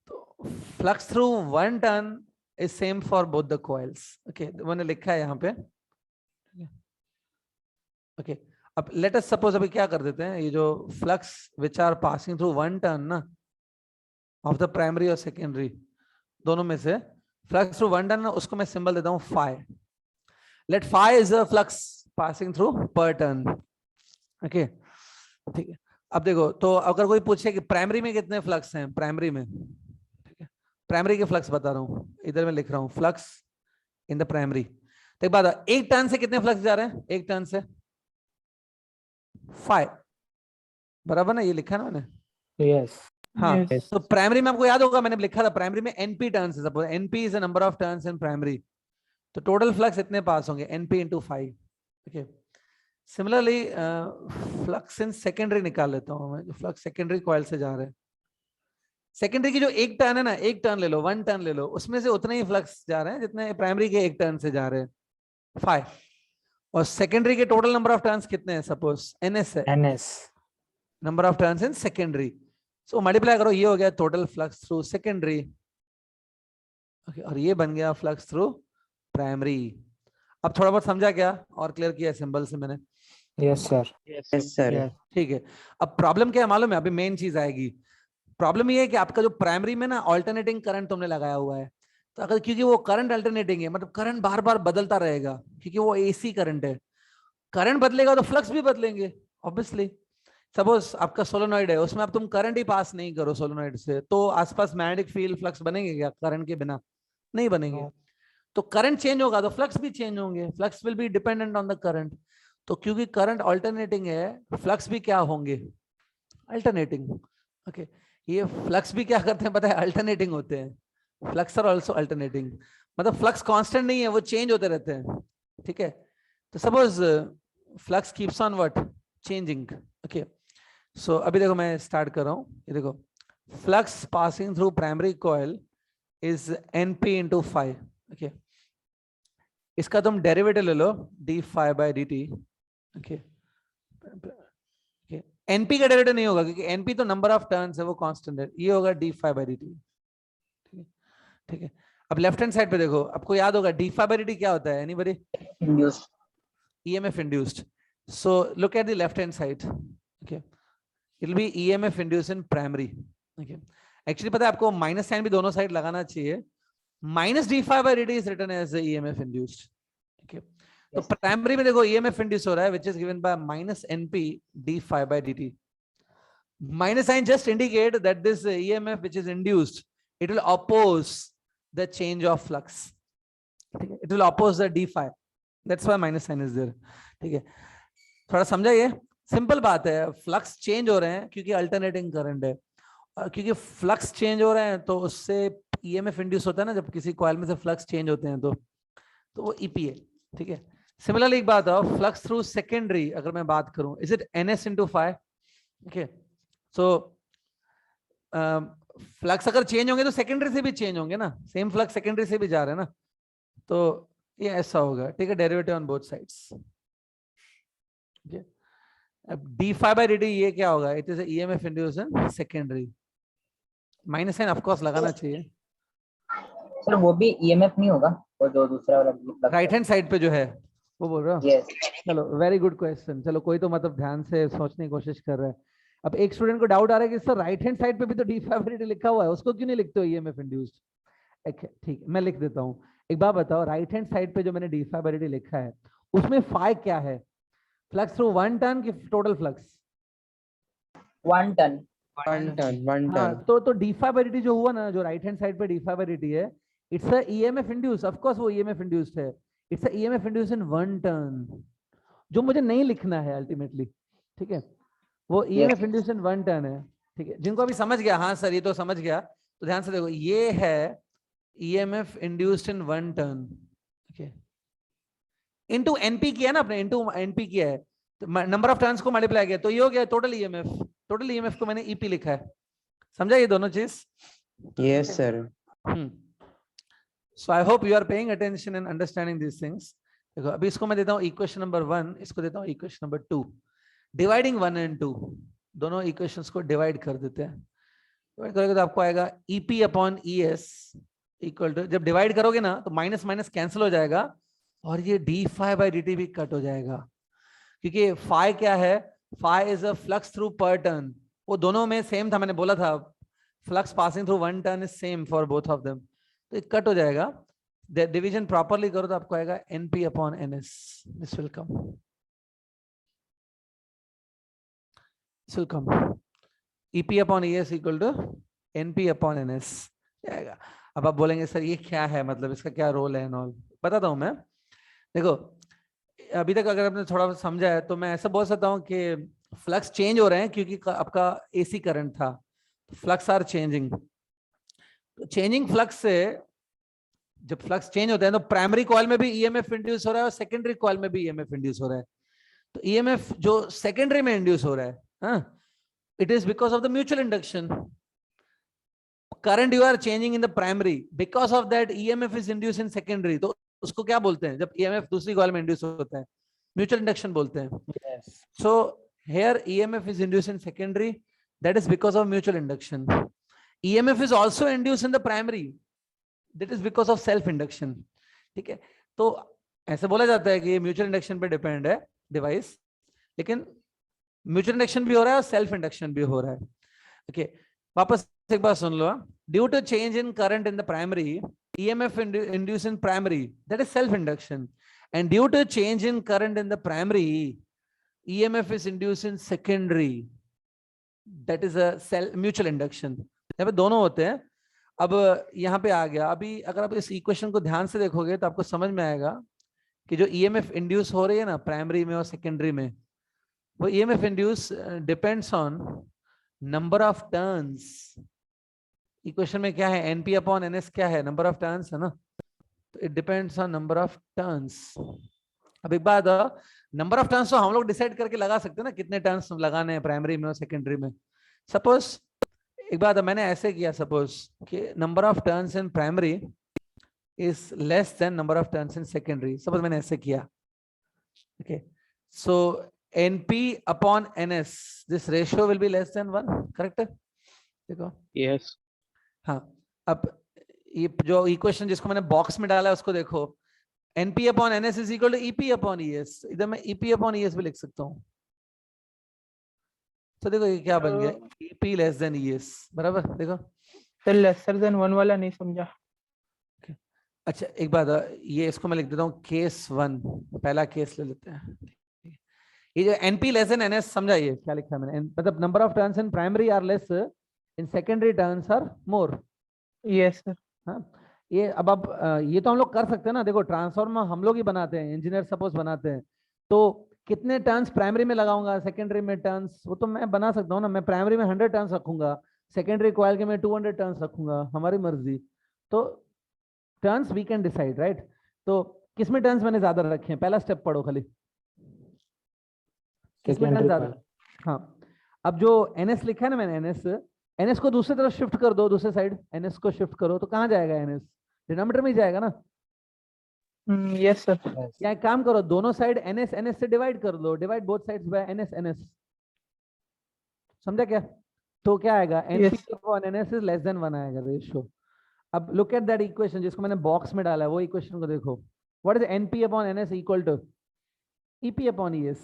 तो flux through 1 turn is same for both the coils. Okay, मैंने लिखा है यहाँ पे। ओके, अब लेट अस सपोज, अभी क्या कर देते हैं, ये जो flux which are passing through 1 turn ना ऑफ द प्राइमरी और सेकेंडरी, दोनों में से फ्लक्स थ्रू 1 टर्न ना, उसको मैं सिंबल देता हूं phi. Let phi is a flux passing through per turn. Okay, ठीक है, अब देखो, तो अगर कोई पूछे कि प्राइमरी में कितने फ्लक्स हैं, प्राइमरी में, ठीक है, प्राइमरी के फ्लक्स बता रहा हूं, इधर मैं लिख रहा हूं फ्लक्स इन द प्राइमरी। तो एक बात, एक टर्न से कितने फ्लक्स जा रहे हैं, एक टर्न से 5, बराबर ना, ये लिखा ना मैंने। यस हाँ Yes. तो प्राइमरी में आपको याद होगा मैंने लिखा था प्राइमरी में एनपी टर्न्स है, suppose NP is the number of turns in primary, तो टोटल फ्लक्स इतने पास होंगे NP into 5। Okay, similarly flux in secondary निकाल लेता हूँ मैं, जो फ्लक्स सेकेंडरी कॉइल से जा रहे हैं। सेकेंडरी की जो एक टर्न है ना, एक टर्न ले लो, 1 टर्न ले लो, उसमें से उतने ही फ्लक्स जा रहे हैं जितने प्राइमरी के एक टर्न से जा रहे हैं, 5। और सेकेंडरी के टोटल नंबर ऑफ टर्न्स कितने हैं, सपोज एनएस है, NS number of turns in secondary, so multiply करो, ये हो गया total flux through secondary. Okay, और ये बन गया फ्लक्स थ्रू प्राइमरी। अब थोड़ा बहुत समझा क्या और क्लियर किया सिंबल से मैंने? Yes sir yes sir. ठीक है, अब प्रॉब्लम क्या है मालूम है, अभी मेन चीज आएगी। प्रॉब्लम ये है कि आपका जो प्राइमरी में ना ऑल्टरनेटिंग करंट तुमने लगाया हुआ है, तो अगर क्योंकि वो करंट अल्टरनेटिंग है, मतलब करंट बार बार बदलता रहेगा, क्योंकि वो एसी करंट है, करंट बदलेगा तो फ्लक्स भी बदलेंगे ऑब्वियसली। सपोज आपका सोलोनॉइड है, उसमें अब तुम करंट ही पास नहीं करो सोलोनॉइड से, तो आसपास मैग्नेटिक फील्ड फ्लक्स बनेंगे क्या करंट के बिना? नहीं बनेंगे। तो करंट चेंज होगा तो फ्लक्स भी चेंज होंगे, flux will be dependent on the current. तो क्योंकि करंट अल्टरनेटिंग है, फ्लक्स भी क्या होंगे, अल्टरनेटिंग। ओके, ये फ्लक्स भी क्या करते हैं पता है, अल्टरनेटिंग होते हैं। फ्लक्स आर आल्सो अल्टरनेटिंग, मतलब फ्लक्स कांस्टेंट नहीं है, वो चेंज होते रहते हैं। ठीक है, तो suppose flux keeps on what, changing. Okay, so अभी देखो मैं स्टार्ट कर रहा हूं, ये देखो, flux passing through primary coil is NP into 5। Okay, इसका तुम डेरिवेटिव ले लो, D five by D T. Okay, NP का डेरिवेटिव नहीं होगा क्योंकि एनपी तो नंबर ऑफ टर्न्स है, वो कांस्टेंट है, ये होगा D five by D T. ठीक है, अब लेफ्ट हैंड साइड पे देखो, आपको याद होगा D five by D T क्या होता है, anybody? Induced. EMF induced. So look at the left hand side. Okay, it will be EMF induced in primary. Okay, actually पता है आपको माइनस साइन भी दोनों साइड लगाना चाहिए। Minus d five by D t is written as EMF induced. Okay, तो प्राइमरी में देखो EMF induced हो रहा है, which is given by minus NP d phi by dt. Minus sign just indicate that this EMF which is induced, it will oppose the change of flux. It will oppose the d phi. That's why minus sign is there. ठीक है, थोड़ा समझा? ये simple बात है, flux change हो रहे हैं क्योंकि अल्टरनेटिंग करंट है, और क्योंकि फ्लक्स चेंज हो रहे हैं तो उससे ईएमएफ इंड्यूस होता है ना, जब किसी कॉइल में से फ्लक्स चेंज होते हैं तो वो ईपी है। ठीक है, सिमिलरली एक बात है, फ्लक्स थ्रू सेकेंडरी अगर मैं बात करूं, is it NS into 5। Okay, so flux अगर चेंज होंगे तो सेकेंडरी से भी चेंज होंगे ना, सेम फ्लक्स सेकेंडरी से भी जा रहे हैं ना, तो ये ऐसा होगा। ठीक है, डेरिवेटिव ऑन बोथ साइड्स। अब d five by D t ये क्या होगा, it is EMF induce in secondary. Minus sign of course लगाना चाहिए। सर वो भी ईएमएफ नहीं होगा, वो जो दूसरा वाला राइट हैंड साइड पे जो है वो बोल रहा हूँ। यस चलो वेरी गुड क्वेश्चन, चलो कोई तो मतलब ध्यान से सोचने की कोशिश कर रहा है। अब एक स्टूडेंट को डाउट आ रहा है कि सर राइट हैंड साइड पे भी तो डी फाइव बाई डी टी लिखा हुआ है, उसको क्यों नहीं लिखते हो ईएमएफ इंड्यूस्ड? ठीक है, मैं लिख देता हूँ। एक बात बताओ, राइट हैंड साइड पे जो मैंने D five by D T लिखा है उसमें फाई क्या है, फ्लक्स थ्रू 1 टर्न की टोटल फ्लक्स? 1 टन। हाँ, तो डी फाइव बाई डी टी जो हुआ ना, जो राइट हैंड साइड पे D five by D T है, it's a EMF induce, of course वो ईएमएफ इंड्यूस्ड है, it's a EMF induce in 1 turn, जो मुझे नहीं लिखना है अल्टीमेटली। ठीक है, वो ईएमएफ इंड्यूस इन 1 टर्न है। ठीक है, जिनको अभी समझ गया, हाँ सर ये तो समझ गया, तो ध्यान से देखो, ये है EMF induced in 1 turn. Okay, into NP किया ना आपने, इनटू एनपी किया है, तो नंबर ऑफ टर्न्स को मल्टीप्लाई किया, तो ये हो गया टोटल ईएमएफ। टोटल ईएमएफ को मैंने ईपी लिखा है, समझा ये दोनों चीज? Yes sir. So I hope you are paying attention and understanding these things. देखो अभी इसको मैं देता हूँ इक्वेशन नंबर 1, इसको देता हूँ इक्वेशन नंबर 2। डिवाइडिंग 1 and 2, दोनों इक्वेशंस को डिवाइड कर देते हैं। डिवाइड करोगे तो आपको आएगा EP upon ES equal to, जब डिवाइड करोगे ना तो माइनस माइनस कैंसिल हो जाएगा, और ये d five by D t भी कट हो जाएगा, क्योंकि फाई क्या है, phi is a flux through per turn, वो दोनों में सेम था, मैंने बोला था flux passing through 1 turn is same for both of them, तो ये कट हो जाएगा। डिवीजन प्रॉपरली करो तो आपको आएगा NP upon NS, this will come, this will come, EP upon ES equal to NP upon NS आएगा। अब आप बोलेंगे सर ये क्या है, मतलब इसका क्या रोल है एंड ऑल, बताता हूं मैं। देखो अभी तक अगर आपने थोड़ा समझा है तो मैं ऐसा बोल सकता हूँ कि फ्लक्स चेंज हो रहे हैं क्योंकि आपका एसी करंट था, flux are changing. Changing flux से जब फ्लक्स चेंज होता है तो प्राइमरी कॉइल में भी ईएमएफ इंड्यूस हो रहा है और सेकेंडरी कॉइल में भी ईएमएफ इंड्यूस हो रहा है। तो ईएमएफ जो सेकेंडरी में इंड्यूस हो रहा है, it is because of the mutual induction. Current you are changing in the primary, because of that EMF is induce in secondary. तो उसको क्या बोलते हैं जब ईएमएफ दूसरी कॉइल में इंड्यूस होता है? म्यूचुअल इंडक्शन बोलते हैं। So here EMF is induce in secondary, that is because of mutual induction. EMF is also induce in the primary, that is because of self induction. ठीक है, तो ऐसे बोला जाता है कि ये म्यूचुअल इंडक्शन पे डिपेंड है डिवाइस, लेकिन म्यूचुअल इंडक्शन भी हो रहा है और सेल्फ इंडक्शन भी हो रहा है। ओके, वापस एक बार सुन लो। Due to change in current in the primary, EMF induced in primary, that is self induction, and due to change in current in the primary, EMF is induced in secondary, that is a mutual induction। यहाँ पे दोनों होते हैं। अब यहाँ पे आ गया, अभी अगर आप इस इक्वेशन को ध्यान से देखोगे तो आपको समझ में आएगा कि जो EMF इंड्यूस हो रही है ना प्राइमरी में और सेकेंडरी में, वो EMF induce depends on number of turns. Equation में क्या है? NP अपॉन NS क्या है? नंबर ऑफ टर्न्स है ना, तो it depends on number of turns. अब एक बात, नंबर ऑफ टर्न्स तो हम लोग डिसाइड करके लगा सकते हैं ना, कितने टर्न्स लगाने हैं प्राइमरी में और सेकेंडरी में। सपोज एक बात मैंने ऐसे किया, सपोज कि number of turns in primary is less then number of turns in secondary. Suppose मैंने ऐसे किया, okay, so NP upon NS, this ratio will be less than 1, correct है? देखो, यस। हाँ, अब ये जो इक्वेशन जिसको मैंने बॉक्स में डाला है उसको देखो, NP upon NS is equal to EP upon ES। इधर मैं EP अपॉन ES भी लिख सकता हूँ। तो देखो ये क्या बन गया, EP लेस देन ES, बराबर। देखो सर लेसर देन 1 वाला नहीं समझा। अच्छा एक बात, ये इसको मैं लिख देता हूँ केस 1, पहला केस ले लेते हैं। ये जो NP लेस देन NS, समझा ये क्या लिखा है मैंने? मतलब number of turns in primary are less, in secondary turns are more. Yes sir. हाँ, ये अब ये तो हम लोग कर सकते हैं ना। देखो ट्रांसफार्मर हम लोग ही बनाते हैं, इंजीनियर सपोज बनाते हैं, तो कितने टर्न्स प्राइमरी में लगाऊंगा, सेकेंडरी में टर्न्स, वो तो मैं बना सकता हूँ ना। मैं प्राइमरी में 100 टर्न्स रखूंगा, सेकेंडरी कॉइल के में 200 टर्न्स रखूंगा, हमारी मर्जी। तो turns we can decide, right? तो किसमें टर्न्स मैंने ज्यादा रखे हैं? पहला स्टेप पढ़ो खाली, किसमें टर्न्स ज्यादा? हाँ, अब जो NS लिखा है ना मैंने, NS को दूसरी तरफ शिफ्ट कर दो, दूसरे साइड NS को शिफ्ट करो, तो कहाँ जाएगा? NS डिनोमिनेटर में ही जाएगा ना। Yes sir. क्या एक काम करो, दोनों साइड NS से डिवाइड कर दो, divide both sides by NS। समझा क्या? तो क्या आएगा? NP upon NS is less than 1 आएगा रेशियो। अब लुक एट दैट इक्वेशन जिसको मैंने बॉक्स में डाला है, वो इक्वेशन को देखो। What is NP upon NS equal to EP upon ES।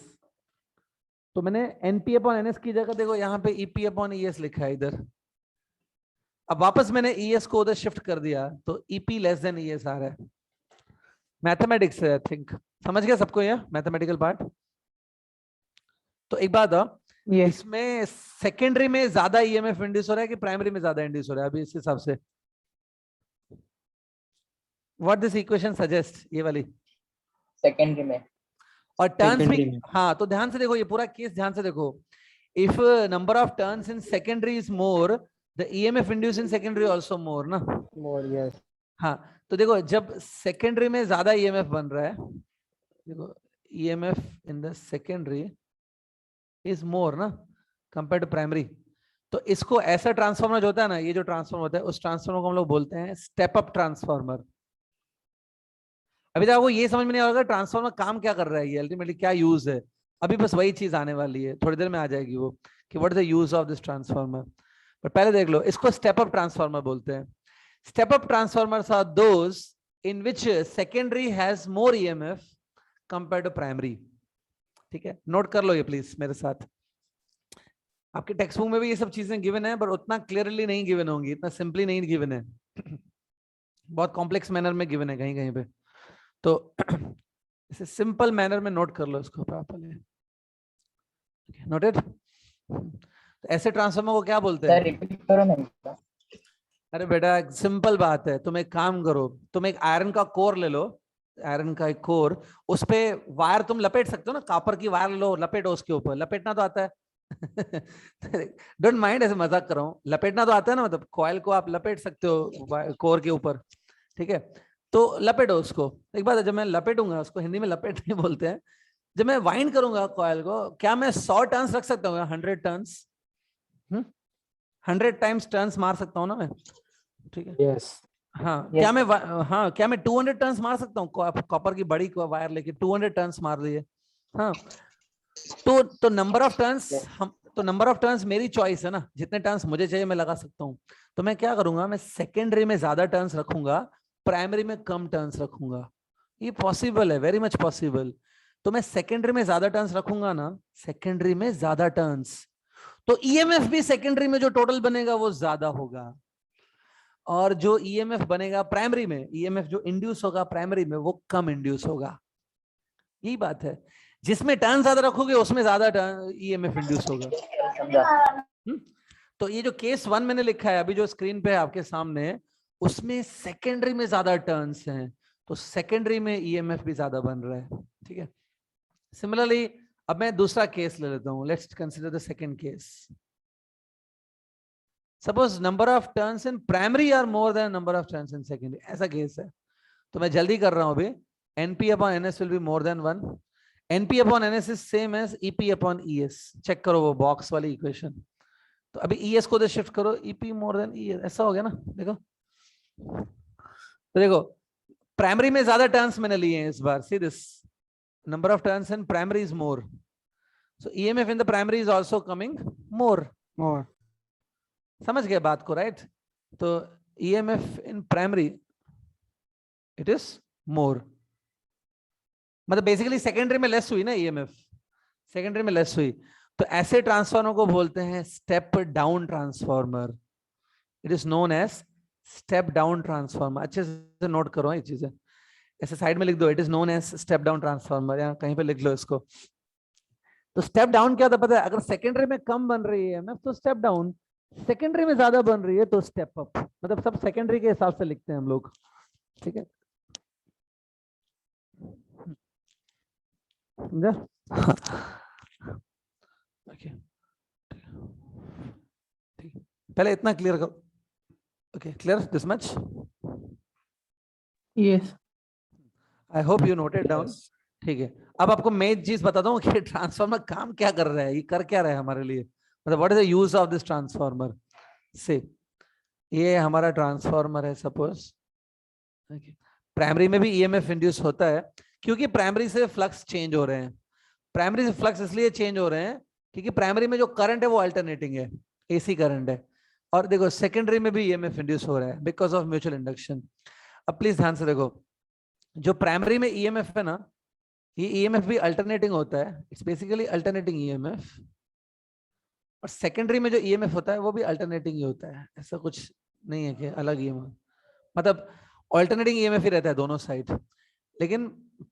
तो मैंने NP अपॉन NS की जगह देखो यहाँ पे EP अपॉन ES लिखा है इधर। अब वापस मैंने ES को उधर शिफ्ट कर दिया, तो EP लेस देन ES आ रहा है। मैथमेटिक्स है, आई थिंक समझ गया सबको ये मैथमेटिकल पार्ट। तो एक बात, इसमें सेकेंडरी में ज्यादा EMF इंड्यूस हो रहा है कि प्राइमरी में ज्यादा इंड्यूस हो रहा है? अभी इस हिसाब से व्हाट दिस इक्वेशन सजेस्ट, ये वाली सेकेंडरी में। और टर्न्स भी, हाँ, तो ध्यान से देखो, ये पूरा केस ध्यान से देखो। If number of turns in secondary is more, the EMF induce in secondary also मोर ना। मोर, यस। हाँ, तो देखो जब सेकेंडरी में ज्यादा EMF बन रहा है, देखो EMF in the secondary is more ना कंपेयर टू प्राइमरी। तो इसको ऐसा ट्रांसफार्मर जो होता है ना, ये जो ट्रांसफार्मर होता है, उस ट्रांसफार्मर को हम लोग बोलते हैं स्टेप अप ट्रांसफार्मर। अभी तक आपको ये समझ में नहीं आएगा ट्रांसफार्मर काम क्या कर रहा है, ये अल्टीमेटली क्या यूज है। अभी बस वही चीज आने वाली है, थोड़ी देर में आ जाएगी वो, कि what is the use of this transformer. पर पहले देख लो, इसको स्टेप अप ट्रांसफार्मर बोलते हैं। Step up transformers are those in which secondary has more EMF compare to primary. ठीक है, नोट कर लो ये प्लीज मेरे साथ। आपके टेक्स्ट बुक में भी ये सब चीजें गिवन है, पर उतना क्लियरली नहीं गिवन होंगी, इतना सिंपली नहीं गिवन है, बहुत कॉम्प्लेक्स मैनर में गिवन है कहीं कहीं पे। तो इसे सिंपल मैनर में नोट कर लो इसको प्रॉपर्ली। नोटेड? तो ऐसे ट्रांसफार्मर को क्या बोलते हैं? रिपीट करो ना। अरे बेटा सिंपल बात है, तुम एक काम करो, तुम एक आयरन का कोर ले लो, आयरन का एक कोर, उस पे वायर तुम लपेट सकते हो ना, कॉपर की वायर लो, लपेटो उसके ऊपर, लपेटना तो आता है। डोंट माइंड, ऐसे मजाक कर रहा हूँ, लपेटना तो आता है ना, मतलब कॉइल को आप लपेट सकते हो कोर के ऊपर, ठीक है। तो लपेटो उसको। एक बात है, जब मैं लपेटूंगा उसको, हिंदी में लपेट नहीं बोलते हैं, जब मैं वाइंड करूंगा कॉइल को, क्या मैं 100 टर्न्स रख सकता हूँ? 100 टर्न्स, 100 टाइम्स टर्न्स मार सकता हूँ ना मैं, ठीक है। यस हाँ Yes, क्या मैं हाँ क्या मैं 200 टर्न्स मार सकता हूँ कॉपर की बड़ी वायर लेके? 200 टर्न्स मार लिए। हाँ, तो नंबर ऑफ टर्न्स, Yes. हम तो नंबर ऑफ टर्न्स मेरी चॉइस है ना, जितने टर्न्स मुझे चाहिए मैं लगा सकता हूँ। तो मैं क्या करूंगा, मैं सेकेंडरी में ज्यादा टर्न्स रखूंगा, प्राइमरी में कम टर्न्स रखूंगा। ये पॉसिबल है, वेरी मच पॉसिबल। तो मैं सेकेंडरी में ज्यादा टर्न्स रखूंगा ना, सेकेंडरी में ज्यादा टर्न्स, तो ईएमएफ भी सेकेंडरी में जो टोटल बनेगा वो ज्यादा होगा, और जो ईएमएफ बनेगा प्राइमरी में, ईएमएफ जो इंड्यूस होगा प्राइमरी में, वो कम इंड्यूस होगा। यही बात है, जिसमें टर्न ज्यादा रखोगे उसमें ज्यादा ईएमएफ इंड्यूस होगा। समझा। तो ये जो केस 1 मैंने लिखा है अभी जो स्क्रीन पे है आपके सामने, उसमें सेकेंडरी में ज्यादा टर्न्स हैं, तो सेकेंडरी में ईएमएफ भी ज्यादा बन रहा है, ठीक है। सिमिलरली अब मैं दूसरा केस ले लेता हूं, let's consider the second case. Suppose number of turns in primary are more than number of turns in secondary, ऐसा केस है। तो मैं जल्दी कर रहा हूं अभी। NP upon NS will be more than 1. NP upon NS is same as EP upon ES. Check करो वो बॉक्स वाली इक्वेशन। तो अभी ES को शिफ्ट करो, EP more than ES, ऐसा हो गया ना। देखो तो देखो, प्राइमरी में ज्यादा टर्न्स मैंने लिए हैं इस बार। See this, number of turns in primary is more, so EMF in the primary is also coming more. समझ गए बात को, राइट? तो EMF in primary it is more, मतलब बेसिकली सेकेंडरी में लेस हुई ना EMF, सेकेंडरी में लेस हुई। तो ऐसे ट्रांसफार्मर को बोलते हैं step down transformer. It is known as step down transformer. अच्छे से नोट करो ये चीजें, ऐसे साइड में लिख दो, it is known as step down transformer, या कहीं पे लिख लो इसको। तो स्टेप डाउन क्या होता है पता है? अगर सेकेंडरी में कम बन रही है EMF तो स्टेप डाउन, सेकेंडरी में ज्यादा बन रही है तो स्टेप अप। मतलब सब सेकेंडरी के हिसाब से लिखते हैं हम लोग, ठीक है, समझा? ओके, पहले इतना क्लियर करो। Okay, clear this much? Yes. I hope you noted down. ठीक है, अब आपको मैं एक चीज बताता हूँ कि ट्रांसफार्मर काम क्या कर रहा है, ये कर क्या रहा है हमारे लिए, मतलब what is the use of this transformer. से ये हमारा ट्रांसफार्मर है सपोज, प्राइमरी में भी EMF इंड्यूस होता है, क्योंकि प्राइमरी से फ्लक्स चेंज हो रहे हैं। प्राइमरी से फ्लक्स इसलिए चेंज हो रहे हैं क्योंकि प्राइमरी में जो करंट है वो अल्टरनेटिंग है, AC करंट है। और देखो सेकेंडरी में भी EMF इंड्यूस हो रहा है बिकॉज ऑफ म्यूचुअल इंडक्शन। अब प्लीज ध्यान से देखो, जो प्राइमरी में EMF है ना, ये EMF भी अल्टरनेटिंग होता है, इट्स बेसिकली अल्टरनेटिंग EMF। और सेकेंडरी में जो EMF होता है वो भी अल्टरनेटिंग ही होता है, ऐसा कुछ नहीं है कि अलग EMF, मतलब अल्टरनेटिंग EMF ही रहता है दोनों साइड। लेकिन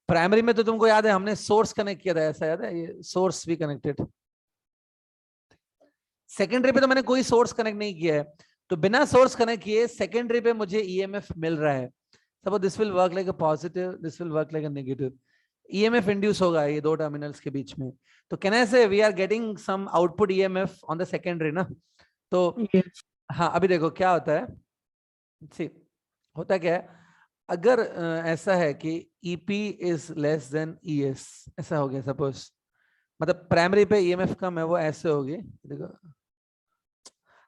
प्राइमरी में तो तुमको याद है हमने सोर्स कनेक्ट किया था, ऐसा याद है, ये सोर्स भी कनेक्टेड। सेकेंडरी पे तो मैंने कोई सोर्स कनेक्ट नहीं किया है, तो बिना सोर्स कनेक्ट किए सेकेंडरी पे मुझे EMF मिल रहा है। Suppose this will work like a positive, this will work like a negative, EMF induce होगा ये दो टर्मिनल्स के बीच में। तो can I say we are getting some output EMF on the secondary ना। तो Yes. हाँ, अभी देखो क्या होता है, सी होता क्या है, अगर ऐसा है कि EP is less then ES, ऐसा हो गया सपोज, मतलब प्राइमरी पे EMF कम है, वो ऐसे होगी, देखो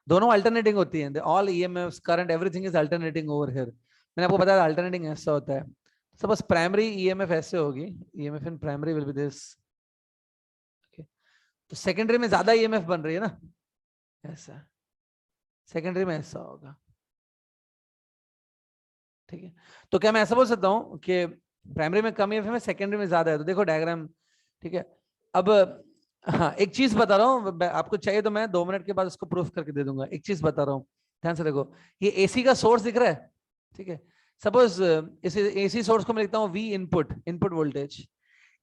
दोनों अल्टरनेटिंग होती हैं, all EMFs current everything is alternating over here. मैंने आपको बताया अल्टरनेटिंग ऐसा होता है। सपोज प्राइमरी EMF ऐसे होगी, EMF in primary will be this, तो सेकेंडरी में ज्यादा EMF बन रही है ना, ऐसा सेकेंडरी में ऐसा होगा, ठीक है। तो क्या मैं ऐसा बोल सकता हूँ कि प्राइमरी में कम EMF है, सेकेंडरी में ज्यादा है? तो देखो डायग्राम, ठीक है। अब हाँ, एक चीज बता रहा हूँ, आपको चाहिए तो मैं 2 मिनट के बाद उसको प्रूफ करके दे दूंगा। एक चीज बता रहा हूँ, ध्यान से देखो, ये AC का सोर्स दिख रहा है, ठीक है। सपोज इस AC सोर्स को मैं लिखता हूँ V इनपुट, इनपुट वोल्टेज।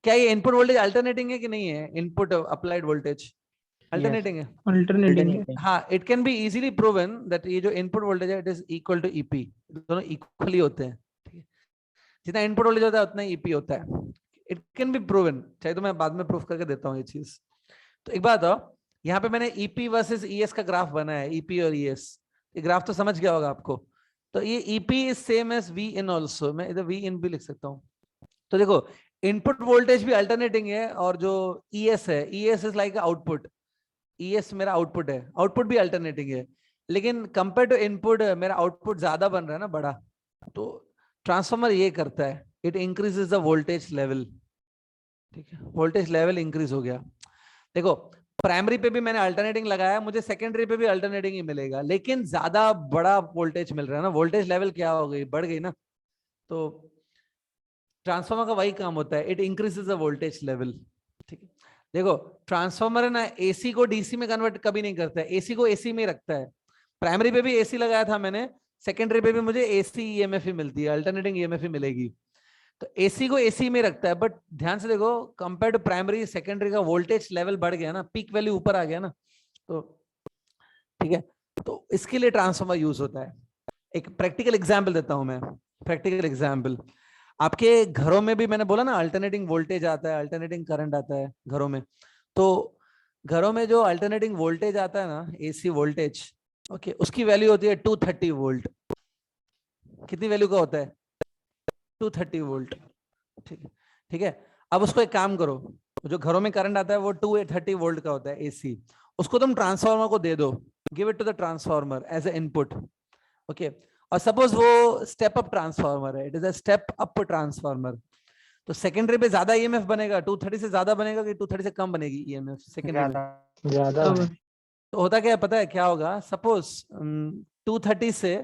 क्या ये इनपुट वोल्टेज अल्टरनेटिंग है कि नहीं है? इनपुट अप्लाइड वोल्टेज अल्टरनेटिंग है, Alternating. हाँ। It can be easily proven that ये जो इनपुट वोल्टेज है it is equal to EP, दोनों इक्वली होते हैं, ठीक है। जितना इनपुट वोल्टेज होता है उतना ईपी होता है। इट कैन बी प्रूवन, चाहे तो मैं बाद में प्रूफ करके देता हूँ ये चीज। तो एक बात बताओ, यहाँ पे मैंने ईपी वर्सेस ईएस का ग्राफ बनाया है, ईपी और ईएस। ये ग्राफ तो समझ गया होगा आपको। तो ये EP is same as V in also, मैं इधर वी इन भी लिख सकता हूँ। तो देखो इनपुट वोल्टेज भी अल्टरनेटिंग है, और जो ईएस है, ES is like output, ES मेरा आउटपुट है, आउटपुट भी अल्टरनेटिंग है, लेकिन कंपेयर टू इनपुट मेरा आउटपुट ज्यादा बन रहा है ना, बड़ा। तो ट्रांसफार्मर ये करता है, it increases the voltage level. ठीक है, वोल्टेज लेवल इंक्रीज हो गया। देखो प्राइमरी पे भी मैंने अल्टरनेटिंग लगाया, मुझे सेकेंडरी पे भी अल्टरनेटिंग ही मिलेगा, लेकिन ज्यादा बड़ा वोल्टेज मिल रहा है ना, वोल्टेज लेवल क्या हो गई, बढ़ गई ना। तो ट्रांसफार्मर का वही काम होता है, it increases the voltage level. ठीक है, देखो ट्रांसफार्मर है ना, एसी को डीसी में कन्वर्ट कभी नहीं करता है, एसी को एसी में रखता है। प्राइमरी पे भी एसी लगाया था मैंने, सेकेंडरी पे भी मुझे एसी ईएमएफ ही मिलती है, अल्टरनेटिंग ईएमएफ ही मिलेगी। तो एसी को एसी में रखता है, बट ध्यान से देखो कंपेयर टू प्राइमरी सेकेंडरी का वोल्टेज लेवल बढ़ गया ना, पीक वैल्यू ऊपर आ गया ना। तो ठीक है, तो इसके लिए ट्रांसफार्मर यूज होता है। एक प्रैक्टिकल एग्जांपल देता हूं मैं, प्रैक्टिकल एग्जांपल। आपके घरों में भी मैंने बोला ना अल्टरनेटिंग वोल्टेज आता है, अल्टरनेटिंग करंट आता है घरों में। तो घरों में जो अल्टरनेटिंग वोल्टेज आता है ना, एसी वोल्टेज, ओके, उसकी वैल्यू होती है 230 वोल्ट। कितनी वैल्यू का होता है? 230 वोल्ट। ठीक है, ठीक है। अब उसको एक काम करो, जो घरों में करंट आता है वो 230 वोल्ट का होता है एसी, उसको तुम ट्रांसफार्मर को दे दो, give it to the transformer as a input. Okay, और सपोज वो स्टेप अप ट्रांसफार्मर है, it is a step up transformer. तो सेकेंडरी पे ज्यादा ईएमएफ बनेगा, 230 से ज्यादा बनेगा कि 230 से कम बनेगी ईएमएफ सेकेंडरी में? ज्यादा। तो होता क्या है पता है, क्या होगा, सपोज 230 से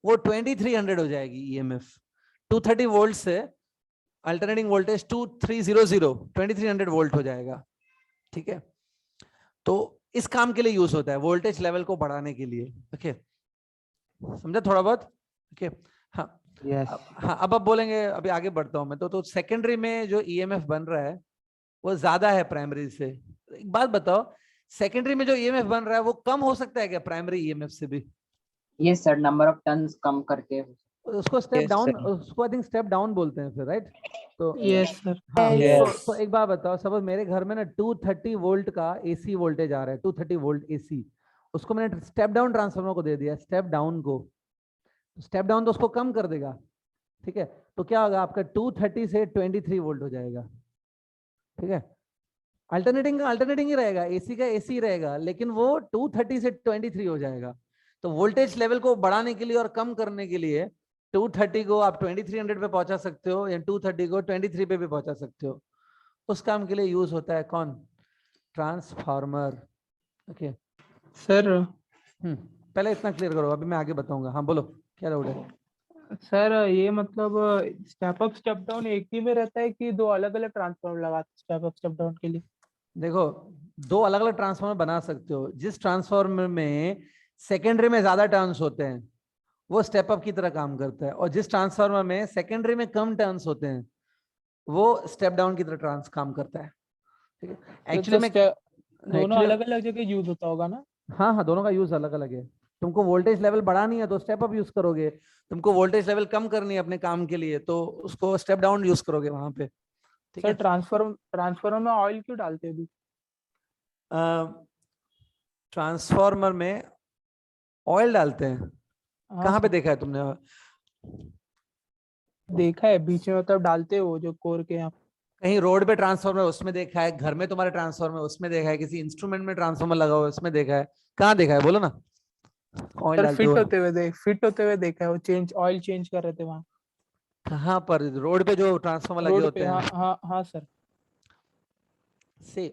वो 2300 हो जाएगी ईएमएफ। 230 वोल्ट से अल्टरनेटिंग वोल्टेज 2300 वोल्ट हो जाएगा। ठीक है, तो इस काम के लिए यूज होता है, वोल्टेज लेवल को बढ़ाने के लिए। ओके, समझा थोड़ा बहुत? ओके, हाँ हाँ। अब आप बोलेंगे, अभी आगे बढ़ता हूं मैं। तो सेकेंडरी में जो ईएमएफ बन रहा है वो ज्यादा है प्राइमरी से। एक बात बताओ, सेकेंडरी में जो ईएमएफ बन रहा है वो कम हो सकता है क्या प्राइमरी ईएमएफ से भी? ये सर नंबर ऑफ टन्स कम करके। उसको स्टेप Yes, डाउन, sir. उसको आई थिंक स्टेप डाउन बोलते हैं फिर, राइट? तो यस सर। हाँ, Yes. तो एक बात बताओ, सपोज मेरे घर में ना 230 वोल्ट का एसी वोल्टेज आ रहा है, 230 वोल्ट एसी, उसको मैंने स्टेप डाउन ट्रांसफार्मर को दे दिया, स्टेप डाउन को। स्टेप डाउन तो उसको कम कर देगा। ठीक है, तो क्या होगा आपका 230 से 23 वोल्ट हो जाएगा। ठीक है, अल्टरनेटिंग का अल्टरनेटिंग ही रहेगा, एसी का एसी रहेगा, लेकिन वो 230 से 23 हो जाएगा। तो वोल्टेज लेवल को बढ़ाने के लिए और कम करने के लिए 230 को आप 2300 पे पहुंचा सकते हो, या 230 को 23 पे भी पहुंचा सकते हो। उस काम के लिए यूज होता है कौन? ट्रांसफार्मर। ओके सर पहले इतना क्लियर करो, अभी मैं आगे बताऊंगा। हाँ बोलो, क्या डाउट है? सर ये मतलब स्टेप अप स्टेप डाउन एक ही में रहता है कि दो अलग अलग ट्रांसफॉर्मर लगाते स्टेप अप स्टेप डाउन के लिए? देखो, दो अलग अलग ट्रांसफार्मर बना सकते हो। जिस ट्रांसफार्मर में सेकेंडरी में ज्यादा टर्न्स होते हैं वो स्टेप अप की तरह काम करता है, और जिस ट्रांसफार्मर में सेकेंडरी में कम टर्न्स होते हैं वो स्टेप डाउन की तरह काम करता है। ठीक है, एक्चुअली में दोनों अलग अलग जगह यूज होता होगा ना? हाँ हाँ, दोनों का यूज अलग अलग है। तुमको वोल्टेज लेवल बढ़ानी है तो स्टेप अप यूज करोगे, तुमको वोल्टेज लेवल कम करनी है अपने काम के लिए तो उसको स्टेप डाउन यूज करोगे वहां पे। ठीक है, सर ट्रांसफार्मर में ऑयल क्यों डालते हैं अभी? ट्रांसफार्मर में ऑयल डालते हैं? हाँ कहाँ पे सर, देखा है तुमने? देखा है बीच में, मतलब डालते हो जो कोर के यहाँ। कहीं रोड पे ट्रांसफार्मर उसमें देखा है, घर में तुम्हारे ट्रांसफार्मर उसमें देखा है, किसी इंस्ट्रूमेंट में ट्रांसफार्मर लगा हुआ है उसमें देखा है? कहाँ देखा है बोलो ना, ऑयल सर डालते हुए? फिट होते हुए देखा है, वो ऑयल चेंज कर रहे थे वहाँ कहाँ पर? रोड पे जो ट्रांसफार्मर लगे रोड होते पे। हाँ हैं हाँ हाँ सर। से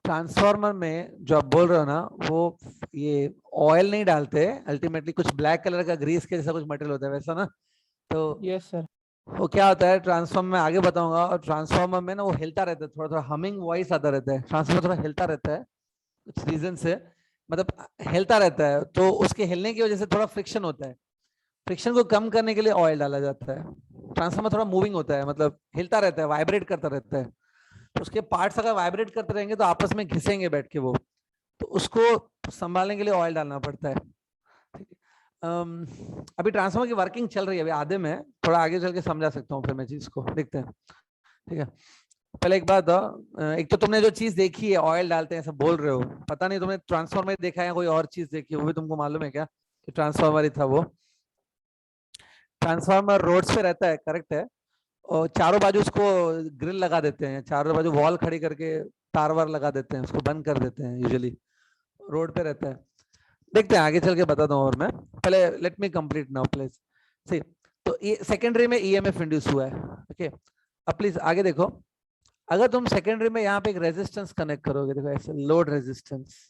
ट्रांसफार्मर में जो आप बोल रहे हो ना, वो ये ऑयल नहीं डालते, अल्टीमेटली कुछ ब्लैक कलर का ग्रीस के जैसा कुछ मटेरियल होता है वैसा ना। तो यस सर। वो क्या होता है ट्रांसफार्मर में, आगे बताऊंगा। और ट्रांसफार्मर में ना वो हिलता रहता है, थोड़ा थोड़ा हमिंग वॉइस आता रहता है, ट्रांसफार्मर थोड़ा हिलता रहता है कुछ रीजन से, मतलब हिलता रहता है। तो उसके हिलने की वजह से थोड़ा फ्रिक्शन होता है, फ्रिक्शन को कम करने के लिए ऑयल डाला जाता है। ट्रांसफार्मर थोड़ा मूविंग होता है, मतलब हिलता रहता है, वाइब्रेट करता रहता है। तो उसके पार्ट्स अगर वाइब्रेट करते रहेंगे तो आपस में घिसेंगे बैठ के वो, तो उसको संभालने के लिए ऑयल डालना पड़ता है। अभी ट्रांसफार्मर की वर्किंग चल रही है, अभी आधे में, थोड़ा आगे चल के समझा सकता हूँ फिर मैं चीज को, देखते हैं। ठीक है, पहले एक बात, एक तो तुमने जो चीज देखी है ऑयल डालते हैं सब बोल रहे हो, पता नहीं तुमने ट्रांसफार्मर देखा है कोई और चीज देखी है, वो भी तुमको मालूम है क्या कि ट्रांसफार्मर ही था वो? ट्रांसफार्मर रोड्स पे रहता है, करेक्ट है, और चारों बाजू उसको ग्रिल लगा देते हैं, चारों बाजू वॉल खड़ी करके तार वार लगा देते हैं, उसको बंद कर देते हैं, यूजुअली रोड पे रहता है। देखते हैं आगे चल के बताता हूँ, और मैं पहले let me complete now please. See, तो ये सेकेंडरी में ईएमएफ इंड्यूस हुआ है। ओके, अब प्लीज आगे देखो, अगर तुम सेकेंडरी में यहाँ पे एक रेजिस्टेंस कनेक्ट करोगे, देखो ऐसे लोड रेजिस्टेंस,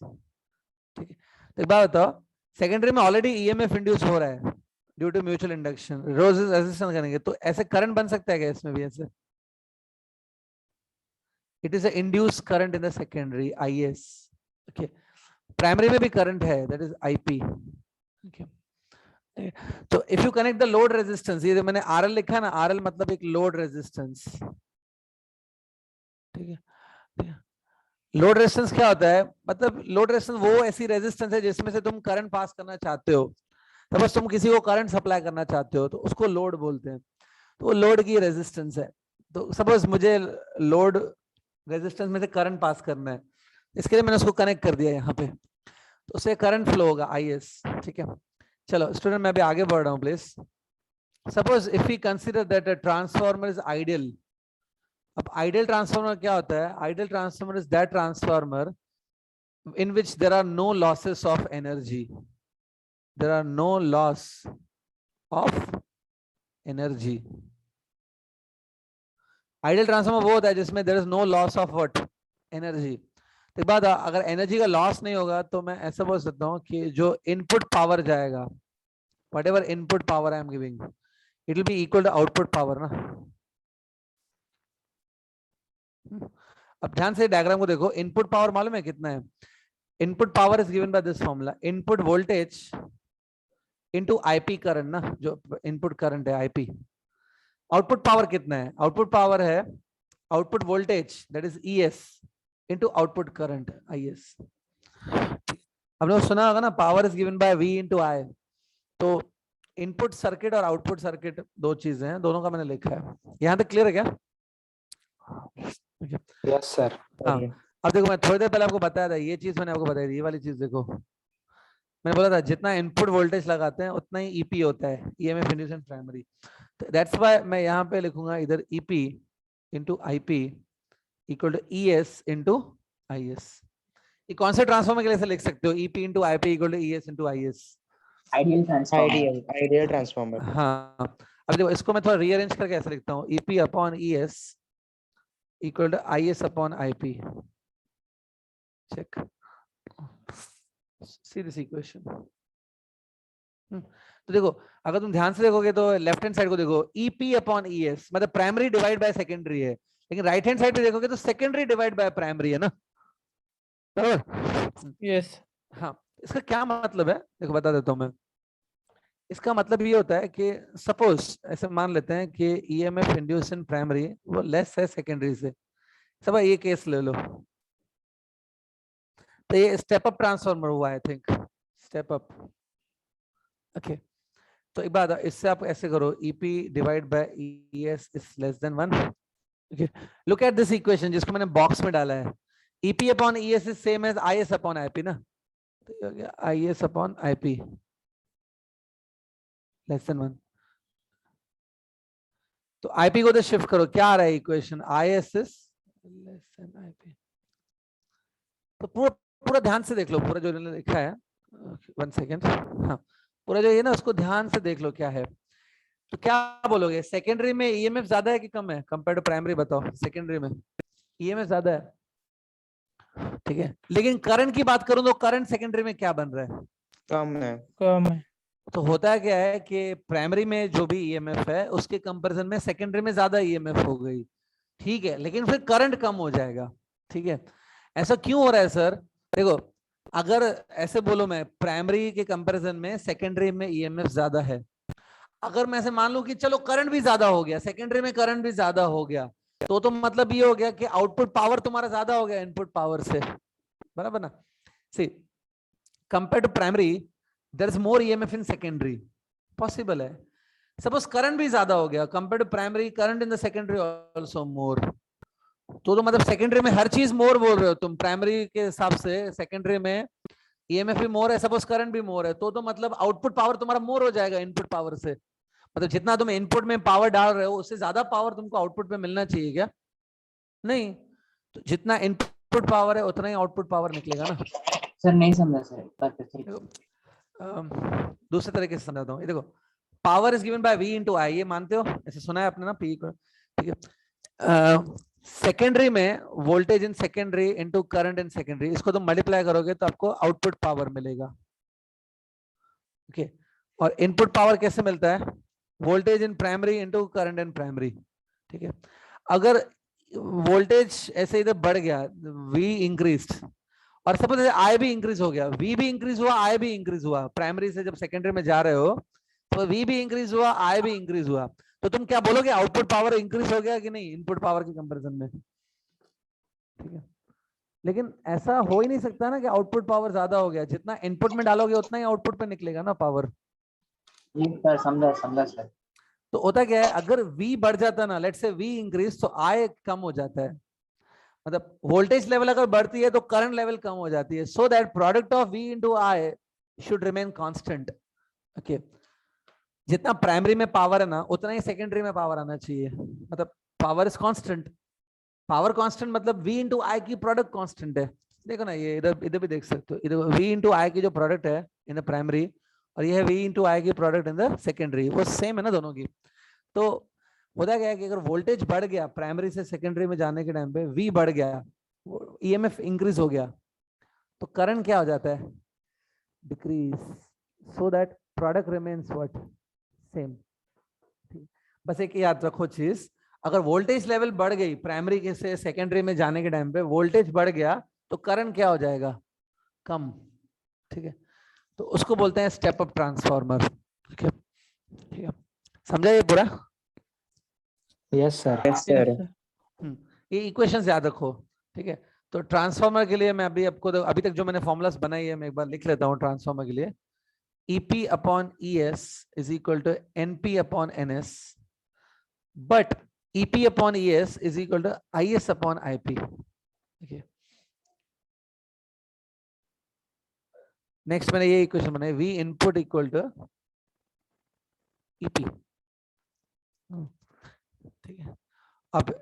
ठीक है, तो एक बात बताओ, सेकेंडरी में ऑलरेडी ईएमएफ इंड्यूस हो रहा है ड्यू टू म्यूचुअल इंडक्शन, रोज रेजिस्टेंस करेंगे तो ऐसे करंट बन सकता है क्या इसमें भी ऐसे? It is induce current in the secondary, IS। Okay, primary में भी करंट है, दैट इज IP। ओके, तो if you connect the load resistance, ये मैंने RL लिखा है ना, RL मतलब एक लोड रेजिस्टेंस, ठीक है। लोड रेजिस्टेंस क्या होता है, मतलब लोड रेजिस्टेंस वो ऐसी रेजिस्टेंस है जिसमें से तुम करंट पास करना चाहते हो, तो बस तुम किसी को करंट सप्लाई करना चाहते हो तो उसको लोड बोलते हैं, तो वो लोड की रेजिस्टेंस है। तो सपोज मुझे लोड रेजिस्टेंस में से करंट पास करना है, इसके लिए मैंने उसको कनेक्ट कर दिया यहाँ पे, तो उससे करंट फ्लो होगा IS। ठीक है, चलो स्टूडेंट मैं अभी आगे बढ़ रहा हूँ please. Suppose if we consider that a transformer is ideal. अब आइडियल ट्रांसफार्मर क्या होता है? Ideal transformer is that transformer in which there are no losses of energy, there are no loss of energy। Ideal transformer वो होता है जिसमें there is no loss of what? energy। तो बाद अगर एनर्जी का लॉस नहीं होगा तो मैं ऐसा बोल सकता हूँ कि जो इनपुट पावर जाएगा, whatever input power I am giving, it will be equal to output power ना। अब ध्यान से डायग्राम को देखो, इनपुट पावर मालूम है कितना है? Input power is given by this formula, input voltage into IP current ना, जो इनपुट करंट है IP। आउटपुट पावर कितना है? आउटपुट पावर है output voltage that is ES into output current IS। आपने सुना होगा ना, power is given by V into I। तो इनपुट सर्किट और आउटपुट सर्किट दो चीजें हैं, दोनों का मैंने लिखा है। यहाँ तक क्लियर है क्या? Yes sir. हाँ, अब देखो मैं थोड़ी देर पहले आपको बताया था, ये चीज मैंने आपको बताई थी, ये वाली चीज देखो, मैंने बोला था जितना इनपुट वोल्टेज लगाते हैं उतना ही EP होता है, EMF इंड्यूस इन प्राइमरी। तो दैट्स व्हाई मैं यहाँ पे लिखूंगा इधर EP into IP equal to ES into IS। ये कौन से ट्रांसफार्मर के लिए से लिख सकते हो? EP into IP equal to ES into IS, ideal transformer. Ideal transformer. हाँ, अब देखो इसको मैं थोड़ा रीअरेंज करके ऐसे लिखता हूँ, EP upon ES equal to IS upon IP। Check, see this equation. तो देखो अगर तुम ध्यान से देखोगे तो लेफ्ट हैंड साइड को देखो, EP अपॉन ES मतलब प्राइमरी डिवाइड बाय सेकेंडरी है, लेकिन राइट हैंड साइड पे देखोगे तो सेकेंडरी डिवाइड बाय प्राइमरी है ना, बराबर? यस। हाँ, इसका क्या मतलब है देखो बता देता हूँ मैं। इसका मतलब ये होता है कि सपोज ऐसे मान लेते हैं कि EMF इंड्यूस इन प्राइमरी वो लेस है सेकेंडरी से। सब ये केस ले लो, तो ये स्टेप अप ट्रांसफार्मर हुआ, I think step up. Okay, तो एक बात, इससे आप ऐसे करो, EP divide by ES is less than 1। Okay, look at this equation जिसको मैंने बॉक्स में डाला है, EP upon ES is same as IS upon IP ना, तो ये हो गया IS upon IP less than 1। तो IP को तो शिफ्ट करो, क्या आ रहा है equation? IS is less then IP। तो पूरा पूरा ध्यान से देख लो, पूरा जो मैंने लिखा है, 1 सेकेंड, हाँ पूरा जो ये ना उसको ध्यान से देख लो क्या है। तो क्या बोलोगे, सेकेंडरी में EMF ज्यादा है कि कम है कंपेयर टू प्राइमरी? बताओ, सेकेंडरी में EMF ज्यादा है, ठीक है, लेकिन करंट की बात करूं तो करंट सेकेंडरी में क्या बन रहा है? कम है। कम है। तो होता है क्या है कि प्राइमरी में जो भी EMF है उसके कंपैरिजन में सेकेंडरी में ज्यादा EMF हो गई, ठीक है, लेकिन फिर करंट कम हो जाएगा, ठीक है। ऐसा क्यों हो रहा है सर? देखो अगर ऐसे बोलो मैं, प्राइमरी के कंपैरिजन में सेकेंडरी में EMF ज्यादा है, अगर मैं ऐसे मान लूं कि चलो करंट भी ज्यादा हो गया, सेकेंडरी में करंट भी ज्यादा हो गया, तो मतलब ये हो गया कि आउटपुट पावर तुम्हारा ज्यादा हो गया इनपुट पावर से, बराबर ना? See, compare to primary there is more EMF in secondary, possible है। सपोज करंट भी ज्यादा हो गया compare to primary, current in the secondary also more, तो मतलब सेकेंडरी में हर चीज मोर बोल रहे हो तुम, प्राइमरी के हिसाब से सेकेंडरी में ईएमएफ भी मोर है, सपोज करंट भी मोर है, तो मतलब आउटपुट पावर तुम्हारा मोर हो जाएगा इनपुट पावर से। मतलब जितना तुम इनपुट में पावर डाल रहे हो उससे ज्यादा पावर तुमको आउटपुट में मिलना चाहिए क्या? नहीं, तो जितना इनपुट पावर है उतना ही आउटपुट पावर निकलेगा ना। सर नहीं समझा सर, दूसरे तरीके से समझाता हूँ, ये देखो power is given by V into I, ये मानते हो, ऐसे सुना है आपने ना P को, ठीक है। सेकेंडरी में voltage in secondary into current in secondary, इसको तुम मल्टीप्लाई करोगे तो आपको आउटपुट पावर मिलेगा, ओके। और इनपुट पावर कैसे मिलता है? Voltage in primary into current in primary, ठीक है। अगर वोल्टेज ऐसे इधर बढ़ गया, V इंक्रीज्ड, और सपोज I भी इंक्रीज हो गया, V भी इंक्रीज हुआ, I भी इंक्रीज हुआ, प्राइमरी से जब सेकेंडरी में जा रहे हो तो V भी इंक्रीज हुआ, I भी इंक्रीज हुआ, तो तुम क्या बोलोगे? आउटपुट पावर इंक्रीज हो गया कि नहीं इनपुट पावर के कंपैरिजन में, ठीक है। लेकिन ऐसा हो ही नहीं सकता ना कि आउटपुट पावर ज्यादा हो गया, जितना इनपुट में डालोगे उतना ही आउटपुट पे निकलेगा ना पावर। सर समझा समझा सर। तो होता क्या है, अगर V बढ़ जाता ना, लेट्स से V इंक्रीज, तो I कम हो जाता है, मतलब वोल्टेज लेवल अगर बढ़ती है तो करंट लेवल कम हो जाती है, so that product of V into I should remain constant, okay. जितना प्राइमरी में पावर है ना उतना ही सेकेंडरी में पावर आना चाहिए, मतलब power is constant, power constant मतलब V इंटू आई की प्रोडक्ट कांस्टेंट है। देखो ना, ये इधर भी देख सकते हो, इधर V इंटू आई की जो प्रोडक्ट है इन द प्राइमरी, और ये है V इंटू आई की प्रोडक्ट इन द सेकेंडरी, वो सेम है ना दोनों की। तो होता क्या है कि अगर वोल्टेज बढ़ गया प्राइमरी से सेकेंडरी में जाने के टाइम पे, V बढ़ गया, ईएमएफ इंक्रीज हो गया, तो करंट क्या हो जाता है? Decrease, so that product remains what? Same. बस एक याद रखो चीज, अगर वोल्टेज लेवल बढ़ गई प्राइमरी के से सेकेंडरी में जाने के टाइम पे, वोल्टेज बढ़ गया तो करंट क्या हो जाएगा? कम, ठीक है। तो उसको बोलते हैं स्टेप अप ट्रांसफार्मर, ठीक है, ठीक है। समझा ये पूरा? Yes sir. Yes, sir. ये इक्वेशंस याद रखो, ठीक है। तो ट्रांसफार्मर के लिए मैं अभी तक जो मैंने फॉर्मूलास बनाई है मैं एक बार लिख लेता हूँ। ट्रांसफार्मर के लिए EP upon ES is equal to NP upon NS, but EP upon ES is equal to IS upon IP, okay। Next मैंने ये इक्वेशन बनाई, V input equal to EP, ठीक है। अब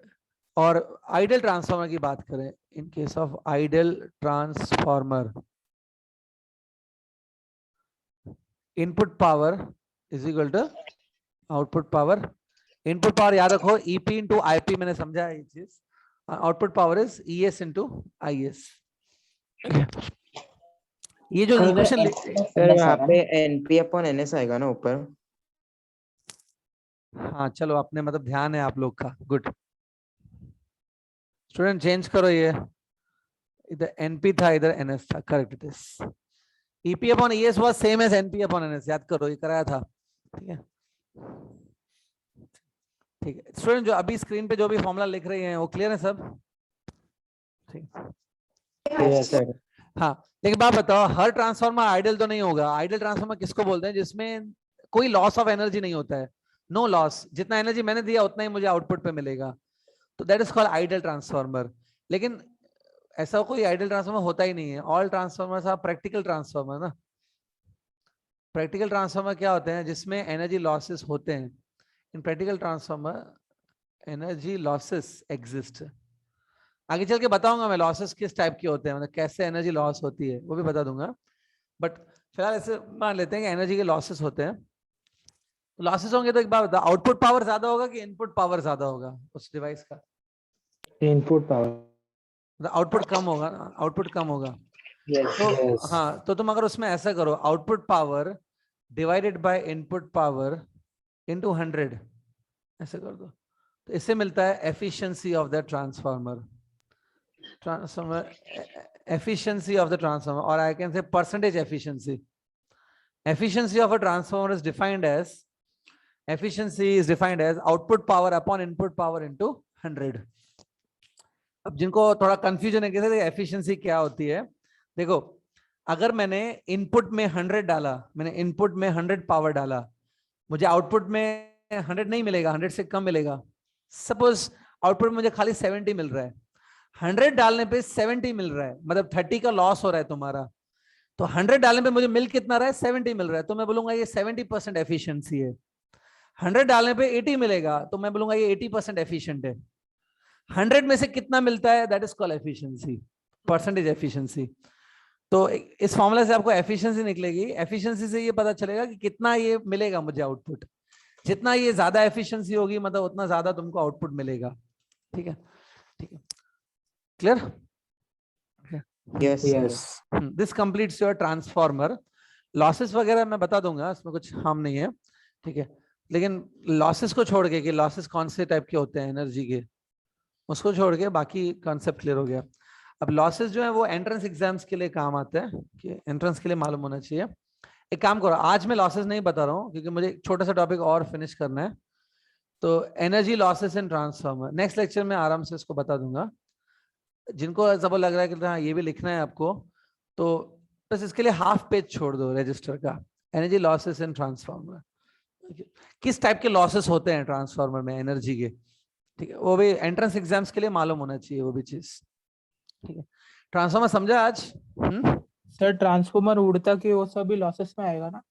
और आइडियल ट्रांसफार्मर की बात करें, in case of ideal transformer, input power is equal to output power. Input power याद रखो EP इंटू IP, मैंने समझा है ये चीज। Output power is ES into IS। ये जो इक्वेशन सर वहाँ पे NP अपॉन NS आएगा ना ऊपर? हाँ चलो, आपने मतलब ध्यान है आप लोग का, गुड। स्टूडेंट चेंज करो, ये इधर NP था इधर NS था, correct this. EP upon ES was same as NP upon NS, याद करो, ये कराया था, ठीक है, ठीक है। स्टूडेंट जो अभी स्क्रीन पे जो भी फॉर्मूला लिख रहे हैं वो क्लियर है सब? ठीक, यस सर। हाँ। लेकिन बात बताओ, हर ट्रांसफार्मर आइडियल तो नहीं होगा। आइडियल ट्रांसफार्मर किसको बोलते हैं? जिसमें कोई लॉस ऑफ एनर्जी नहीं होता है, नो लॉस, जितना एनर्जी मैंने दिया उतना ही मुझे आउटपुट पे मिलेगा, तो that is called ideal transformer. लेकिन ऐसा कोई आइडियल ट्रांसफार्मर होता ही नहीं है। All transformers are practical transformer ना। प्रैक्टिकल ट्रांसफार्मर क्या होते हैं? जिसमें एनर्जी लॉसेस होते हैं। In practical transformer energy losses exist. आगे चल के बताऊंगा मैं लॉसेस किस टाइप के होते हैं, मतलब कैसे एनर्जी लॉस होती है वो भी बता दूंगा, बट फिलहाल ऐसे मान लेते हैं कि एनर्जी के लॉसेस होते हैं। लॉसेस होंगे तो एक बात बता, आउटपुट पावर ज्यादा होगा कि इनपुट पावर ज्यादा होगा उस डिवाइस का? Input power. आउटपुट कम होगा, आउटपुट कम होगा। तो yes. हाँ, तो तुम अगर उसमें ऐसा करो, output power divided by input power into 100, ऐसे कर दो, तो इससे मिलता है efficiency of the transformer. Transformer efficiency of the transformer, or I can say percentage efficiency. Efficiency of a transformer is defined as output power upon input power into 100. अब जिनको थोड़ा कंफ्यूजन है कि एफिशिएंसी क्या होती है, देखो अगर मैंने इनपुट में 100 डाला, मैंने इनपुट में 100 पावर डाला, मुझे आउटपुट में 100 नहीं मिलेगा, 100 से कम मिलेगा। सपोज आउटपुट मुझे खाली 70 मिल रहा है, 100 डालने पे 70 मिल रहा है, मतलब 30 का लॉस हो रहा है तुम्हारा। तो 100 डालने पे मुझे मिल कितना रहा है, 70 मिल रहा है, तो मैं बोलूंगा ये 70% एफिशिएंसी है। 100 डालने पे 80 मिलेगा, तो मैं बोलूंगा ये 80% एफिशिएंट है। 100 में से कितना मिलता है, that is called efficiency, percentage efficiency. तो इस फॉर्मूला से आपको एफिशिएंसी निकलेगी। एफिशिएंसी से ये पता चलेगा कि कितना ये मिलेगा मुझे आउटपुट। जितना ये ज्यादा एफिशिएंसी होगी, मतलब उतना ज्यादा तुमको आउटपुट मिलेगा। ठीक है, ठीक है, clear? Yes, Yes. sir. This completes your transformer. Losses वगैरह मैं बता दूंगा, इसमें कुछ हार्म नहीं है, ठीक है। लेकिन लॉसेस को छोड़ के, कि लॉसेस कौन से टाइप के होते हैं एनर्जी के, उसको छोड़ के बाकी कॉन्सेप्ट क्लियर हो गया। अब लॉसेस जो है वो एंट्रेंस एग्जाम्स के लिए काम आते हैं, कि एंट्रेंस के लिए मालूम होना चाहिए। एक काम करो, आज मैं लॉसेस नहीं बता रहा हूँ, क्योंकि मुझे एक छोटा सा टॉपिक और फिनिश करना है। तो energy losses in transformer next lecture में आराम से इसको बता दूंगा। जिनको सब लग रहा है कि हाँ ये भी लिखना है आपको, तो बस इसके लिए हाफ पेज छोड़ दो रजिस्टर का, एनर्जी लॉसेस इन ट्रांसफार्मर। किस टाइप के लॉसेस होते हैं ट्रांसफार्मर में एनर्जी के, ठीक है, वो भी एंट्रेंस एग्जाम्स के लिए मालूम होना चाहिए वो भी चीज, ठीक है। ट्रांसफार्मर समझा आज? सर ट्रांसफॉर्मर उड़ता कि वो सब भी लॉसेस में आएगा ना?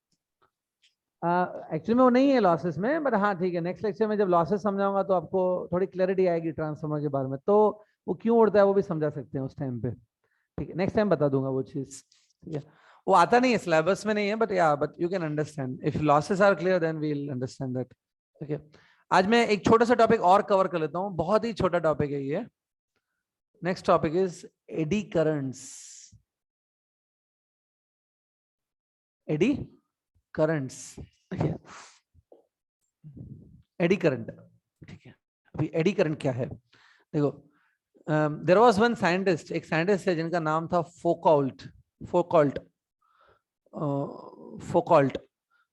एक्चुअली में वो नहीं है लॉसेस में, बट हाँ ठीक है, नेक्स्ट लेक्चर में जब लॉसेस समझाऊंगा तो आपको थोड़ी क्लैरिटी आएगी ट्रांसफार्मर के बारे में, तो वो क्यों उड़ता है वो भी समझा सकते हैं उस टाइम पे, ठीक है। नेक्स्ट टाइम बता दूंगा वो चीज, ठीक है। वो आता नहीं है, सिलेबस में नहीं है, बट या but you can understand if losses are clear, then we will understand that, ठीक है। आज मैं एक छोटा सा टॉपिक और कवर कर लेता हूँ, बहुत ही छोटा टॉपिक है ये। Next topic is AD currents. Eddy currents, ठीक है, एडी करंट, ठीक है। अभी एडी करंट क्या है, देखो, देयर वाज वन साइंटिस्ट, एक साइंटिस्ट है जिनका नाम था फोकॉल्ट,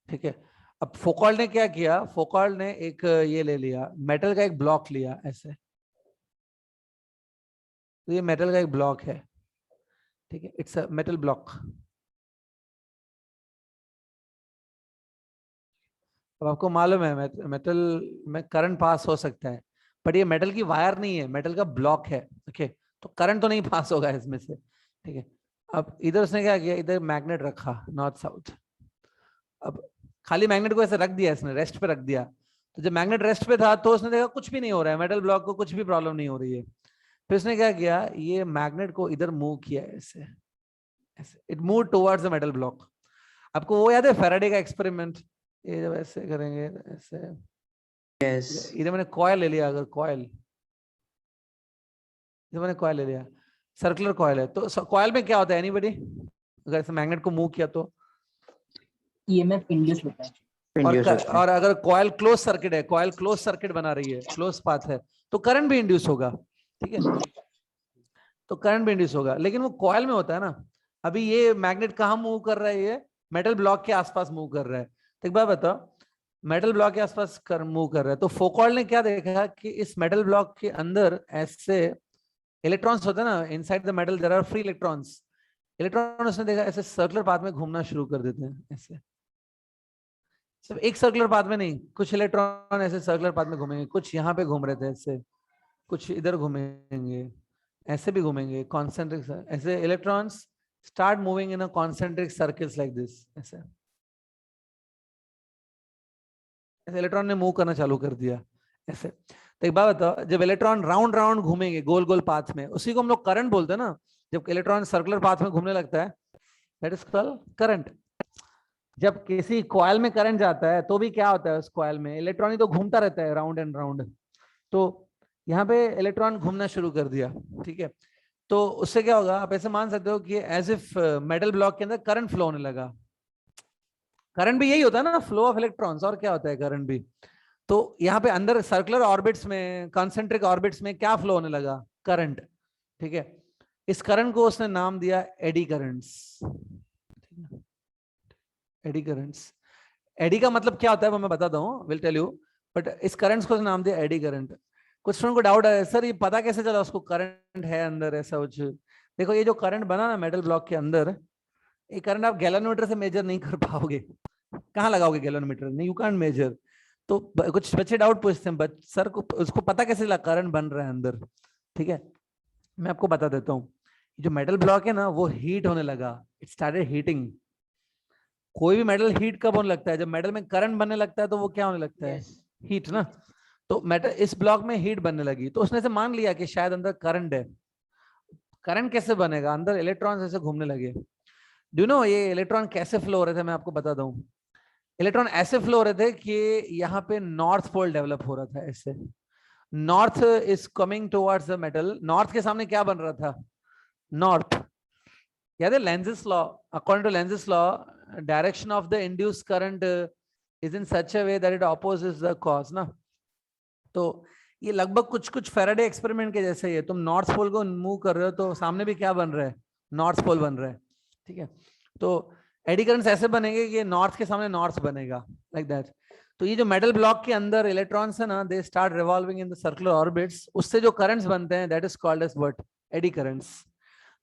ठीक है। अब फोकॉल्ट ने क्या किया, फोकॉल्ट ने एक ये ले लिया, मेटल का एक ब्लॉक लिया ऐसे, तो ये मेटल का एक ब्लॉक है, ठीक है, इट्स अ मेटल ब्लॉक। अब आपको मालूम है मेटल में करंट पास हो सकता है, बट ये मेटल की वायर नहीं है, मेटल का ब्लॉक है, ओके, तो करंट तो नहीं पास होगा इसमें से, ठीक है। अब इधर उसने क्या किया, इधर मैग्नेट रखा नॉर्थ साउथ। अब खाली मैग्नेट को ऐसे रख दिया, इसने रेस्ट पे रख दिया, तो जब मैग्नेट रेस्ट पे था तो उसने देखा कुछ भी नहीं हो रहा है, मेटल ब्लॉक को कुछ भी प्रॉब्लम नहीं हो रही है। फिर उसने क्या किया, ये मैग्नेट को इधर मूव किया ऐसे, ऐसे it move towards the metal block. आपको वो याद है फैराडे का एक्सपेरिमेंट, ये जब ऐसे करेंगे ऐसे, Yes. इधर मैंने कॉयल ले लिया, अगर कॉयल, इधर मैंने कॉयल ले लिया, सर्कुलर कॉयल है, तो कॉयल में क्या होता है, एनीबॉडी, अगर ऐसे मैग्नेट को मूव किया तो ईएमएफ इंड्यूस होता है। Induce होता है. और अगर कॉयल क्लोज सर्किट है, कॉयल क्लोज सर्किट बना रही है, क्लोज पाथ है, तो करंट भी इंड्यूस होगा, ठीक है, तो करंट भी इंड्यूस होगा, लेकिन वो कॉयल में होता है ना। अभी ये मैग्नेट कहाँ मूव कर रहा है, ये मेटल ब्लॉक के आसपास मूव कर रहा है। तो एक बात बताओ, मेटल ब्लॉक के आसपास मूव कर रहा है, तो फोकॉल्ट ने क्या देखा कि इस मेटल ब्लॉक के अंदर ऐसे इलेक्ट्रॉन्स होते हैं ना, inside the metal there are free electrons. Electron उसने देखा ऐसे सर्कुलर पाथ में घूमना शुरू कर देते हैं, ऐसे सिर्फ एक सर्कुलर पाथ में नहीं, कुछ इलेक्ट्रॉन ऐसे सर्कुलर पाथ में घूमेंगे, कुछ यहाँ पे घूम रहे थे ऐसे, कुछ इधर घूमेंगे, ऐसे भी घूमेंगे, कॉन्सेंट्रिक, ऐसे electrons start moving in a concentric circles like this, ऐसे ऐसे इलेक्ट्रॉन ने मूव करना चालू कर दिया ऐसे। तो एक बात बताओ, जब इलेक्ट्रॉन राउंड राउंड घूमेंगे गोल गोल पाथ में, उसी को हम लोग करंट बोलते हैं ना। जब इलेक्ट्रॉन सर्कुलर पाथ में घूमने लगता है, दैट इज कॉल्ड करंट। जब किसी कॉइल में करंट जाता है तो भी क्या होता है, उस कॉइल में इलेक्ट्रॉन ही तो घूमता रहता है राउंड एंड राउंड, तो यहाँ पे इलेक्ट्रॉन घूमना शुरू कर दिया, ठीक है। तो उससे क्या होगा, आप ऐसे मान सकते हो कि एज इफ मेटल ब्लॉक के अंदर करंट फ्लो होने लगा। करंट भी यही होता है ना, फ्लो ऑफ इलेक्ट्रॉन्स, और क्या होता है करंट भी। तो यहाँ पे अंदर सर्कुलर ऑर्बिट्स में, कॉन्सेंट्रिक ऑर्बिट्स में क्या फ्लो होने लगा, करंट, ठीक है। इस करंट को उसने नाम दिया eddy currents, eddy currents. Eddy का मतलब क्या होता है वो मैं बताता हूँ, विल टेल यू, बट इस करंट्स को नाम दिया एडी करंट। कुछ स्टूडेंट को डाउट है, सर ये पता कैसे चला उसको करंट है अंदर, ऐसा कुछ। देखो ये जो करंट बना ना मेटल ब्लॉक के अंदर, ये करंट आप गैलोनोमीटर से मेजर नहीं कर पाओगे, कहाँ लगाओगे गैलोनोमीटर, नहीं, यू कांट मेजर। तो कुछ बच्चे डाउट पूछते हैं, सर को उसको पता कैसे लगा करंट बन रहा है अंदर, ठीक है, मैं आपको बता देता हूँ। जो मेटल ब्लॉक है ना वो हीट होने लगा, इट स्टार्टेड हीटिंग। कोई भी मेटल हीट कब होने लगता है, जब मेटल में करंट बनने लगता है तो वो क्या होने लगता है, हीट ना। तो मेटल इस ब्लॉक में हीट बनने लगी, तो उसने से मान लिया कि शायद अंदर करंट है। करंट कैसे बनेगा, अंदर इलेक्ट्रॉन ऐसे घूमने लगे। डू नो ये इलेक्ट्रॉन कैसे फ्लो हो रहे थे, मैं आपको बता दूं। इलेक्ट्रॉन ऐसे फ्लो हो रहे थे कि यहाँ पे नॉर्थ पोल डेवलप हो रहा था ऐसे, north is coming towards the metal. North के सामने क्या बन रहा था, नॉर्थ। याद है Lenz's law, according to Lenz's law direction of the induced current is in such a way that it opposites the cause ना। तो ये लगभग कुछ कुछ फैराडे एक्सपेरिमेंट के जैसे ही है, तुम नॉर्थ पोल को मूव कर रहे हो तो सामने भी क्या बन रहा है, नॉर्थ पोल बन रहा है, ठीक है। तो एडी करंट्स ऐसे बनेंगे कि नॉर्थ के सामने नॉर्थ बनेगा, लाइक दैट। तो ये जो मेटल ब्लॉक के अंदर इलेक्ट्रॉन्स है ना, they start revolving in the circular orbits, उससे जो करंट्स बनते हैं that is called as what, eddy currents.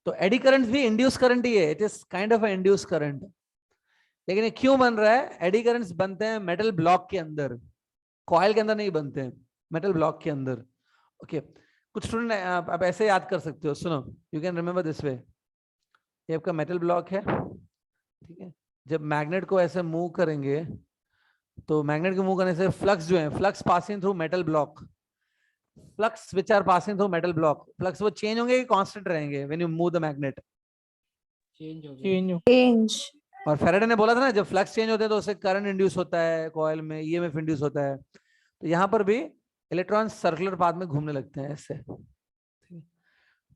तो एडी करंट्स भी इंड्यूस करंट ही है, it is kind of a induce current. लेकिन ये क्यों बन रहा है, एडी करंट्स बनते हैं मेटल ब्लॉक के अंदर, कॉइल के अंदर नहीं बनते हैं, मेटल ब्लॉक के अंदर। ओके कुछ स्टूडेंट आप ऐसे याद कर सकते हो, सुनो, you can remember this way. ये आपका मेटल ब्लॉक है, ठीक है। जब मैग्नेट को ऐसे मूव करेंगे तो मैग्नेट को मूव करने से फ्लक्स जो है, flux passing through metal block, flux which are passing through metal block, flux वो चेंज होंगे कि कांस्टेंट रहेंगे when you move the magnet, change हो गया। चेंज और फैराडे ने बोला था ना जब फ्लक्स चेंज होते हैं तो उससे करंट इंड्यूस होता है कॉइल में, ईएमएफ इंड्यूस होता है। तो यहाँ पर भी इलेक्ट्रॉन सर्कुलर पाथ में घूमने लगते हैं ऐसे,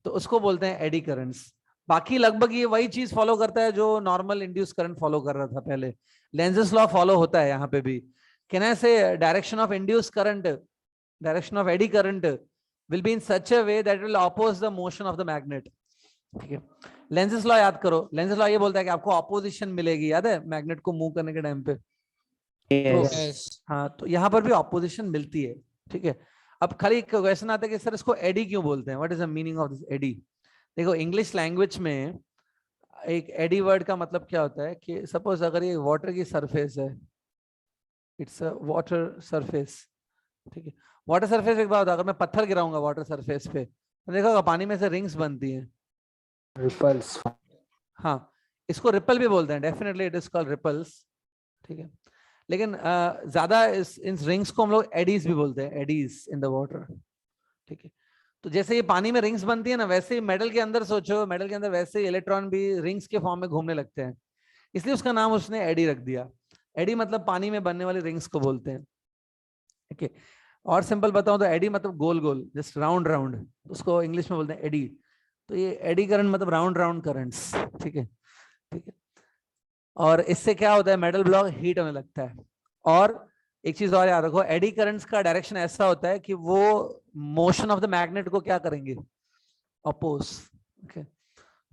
तो उसको बोलते हैं एडी करंट्स। बाकी लगभग ये वही चीज फॉलो करता है जो नॉर्मल इंड्यूस करंट फॉलो कर रहा था पहले, लेंजेस लॉ फॉलो होता है यहाँ पे भी। Can I say direction of induce current, direction of eddy current will be in such a way that will oppose the motion of the magnet, ठीक है। लेंजेस लॉ याद करो, लेंजेस लॉ ये बोलता है कि आपको ऑपोजिशन मिलेगी, याद है मैग्नेट को मूव करने के टाइम पे। Yes. Yes. हाँ तो यहाँ पर भी ऑपोजिशन मिलती है, ठीक है। अब खाली क्वेश्चन आता है कि सर इसको एडी क्यों बोलते हैं, what is the meaning of this eddy. देखो इंग्लिश लैंग्वेज में एक एडी वर्ड का मतलब क्या होता है कि सपोज अगर ये वाटर की सरफेस है, इट्स अ वाटर सरफेस, ठीक है। वाटर सरफेस एक बात होता है, अगर मैं पत्थर गिराऊंगा वाटर सरफेस पे तो देखोगा पानी में से रिंग्स बनती हैं, Ripples. हाँ इसको रिपल भी बोलते हैं, definitely it is called ripples, ठीक है। लेकिन ज्यादा इन रिंग्स को हम लोग एडीज भी बोलते हैं, एडीज इन द वाटर, ठीक है। तो जैसे ये पानी में रिंग्स बनती है ना, वैसे ही मेटल के अंदर सोचो, मेटल के अंदर वैसे ही इलेक्ट्रॉन भी रिंग्स के फॉर्म में घूमने लगते हैं, इसलिए उसका नाम उसने एडी रख दिया। एडी मतलब पानी में बनने वाली रिंग्स को बोलते हैं, ठीक है। और सिंपल बताऊं तो एडी मतलब गोल गोल, जस्ट राउंड राउंड, उसको इंग्लिश में बोलते हैं एडी। तो ये एडी करंट मतलब राउंड राउंड करंट्स, ठीक है, ठीक है। और इससे क्या होता है, मेटल ब्लॉक हीट होने लगता है। और एक चीज और याद रखो, एडी करंट्स का डायरेक्शन ऐसा होता है कि वो मोशन ऑफ द मैग्नेट को क्या करेंगे, अपोज, ओके।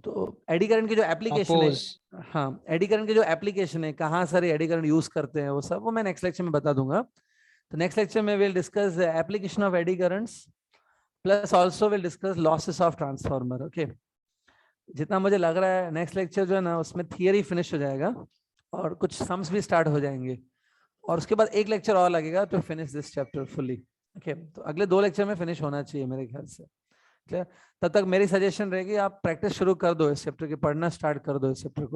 तो एडी करंट की जो एप्लीकेशन है, Oppose. हाँ एडी करंट की जो एप्लीकेशन है, कहाँ सारे एडी करंट यूज करते हैं वो सब, वो मैं नेक्स्ट लेक्चर में बता दूंगा। तो नेक्स्ट लेक्चर में will discuss application of eddy currents, plus also will discuss losses of transformer, okay. जितना मुझे लग रहा है नेक्स्ट लेक्चर जो है ना उसमें थियरी फिनिश हो जाएगा और कुछ सम्स भी स्टार्ट हो जाएंगे, और उसके बाद एक लेक्चर और लगेगा तो finish this chapter fully, okay. तो अगले 2 लेक्चर में फिनिश होना चाहिए मेरे ख्याल से, क्लियर। तब तक मेरी सजेशन रहेगी आप प्रैक्टिस शुरू कर दो इस चैप्टर की, पढ़ना स्टार्ट कर दो इस चैप्टर को।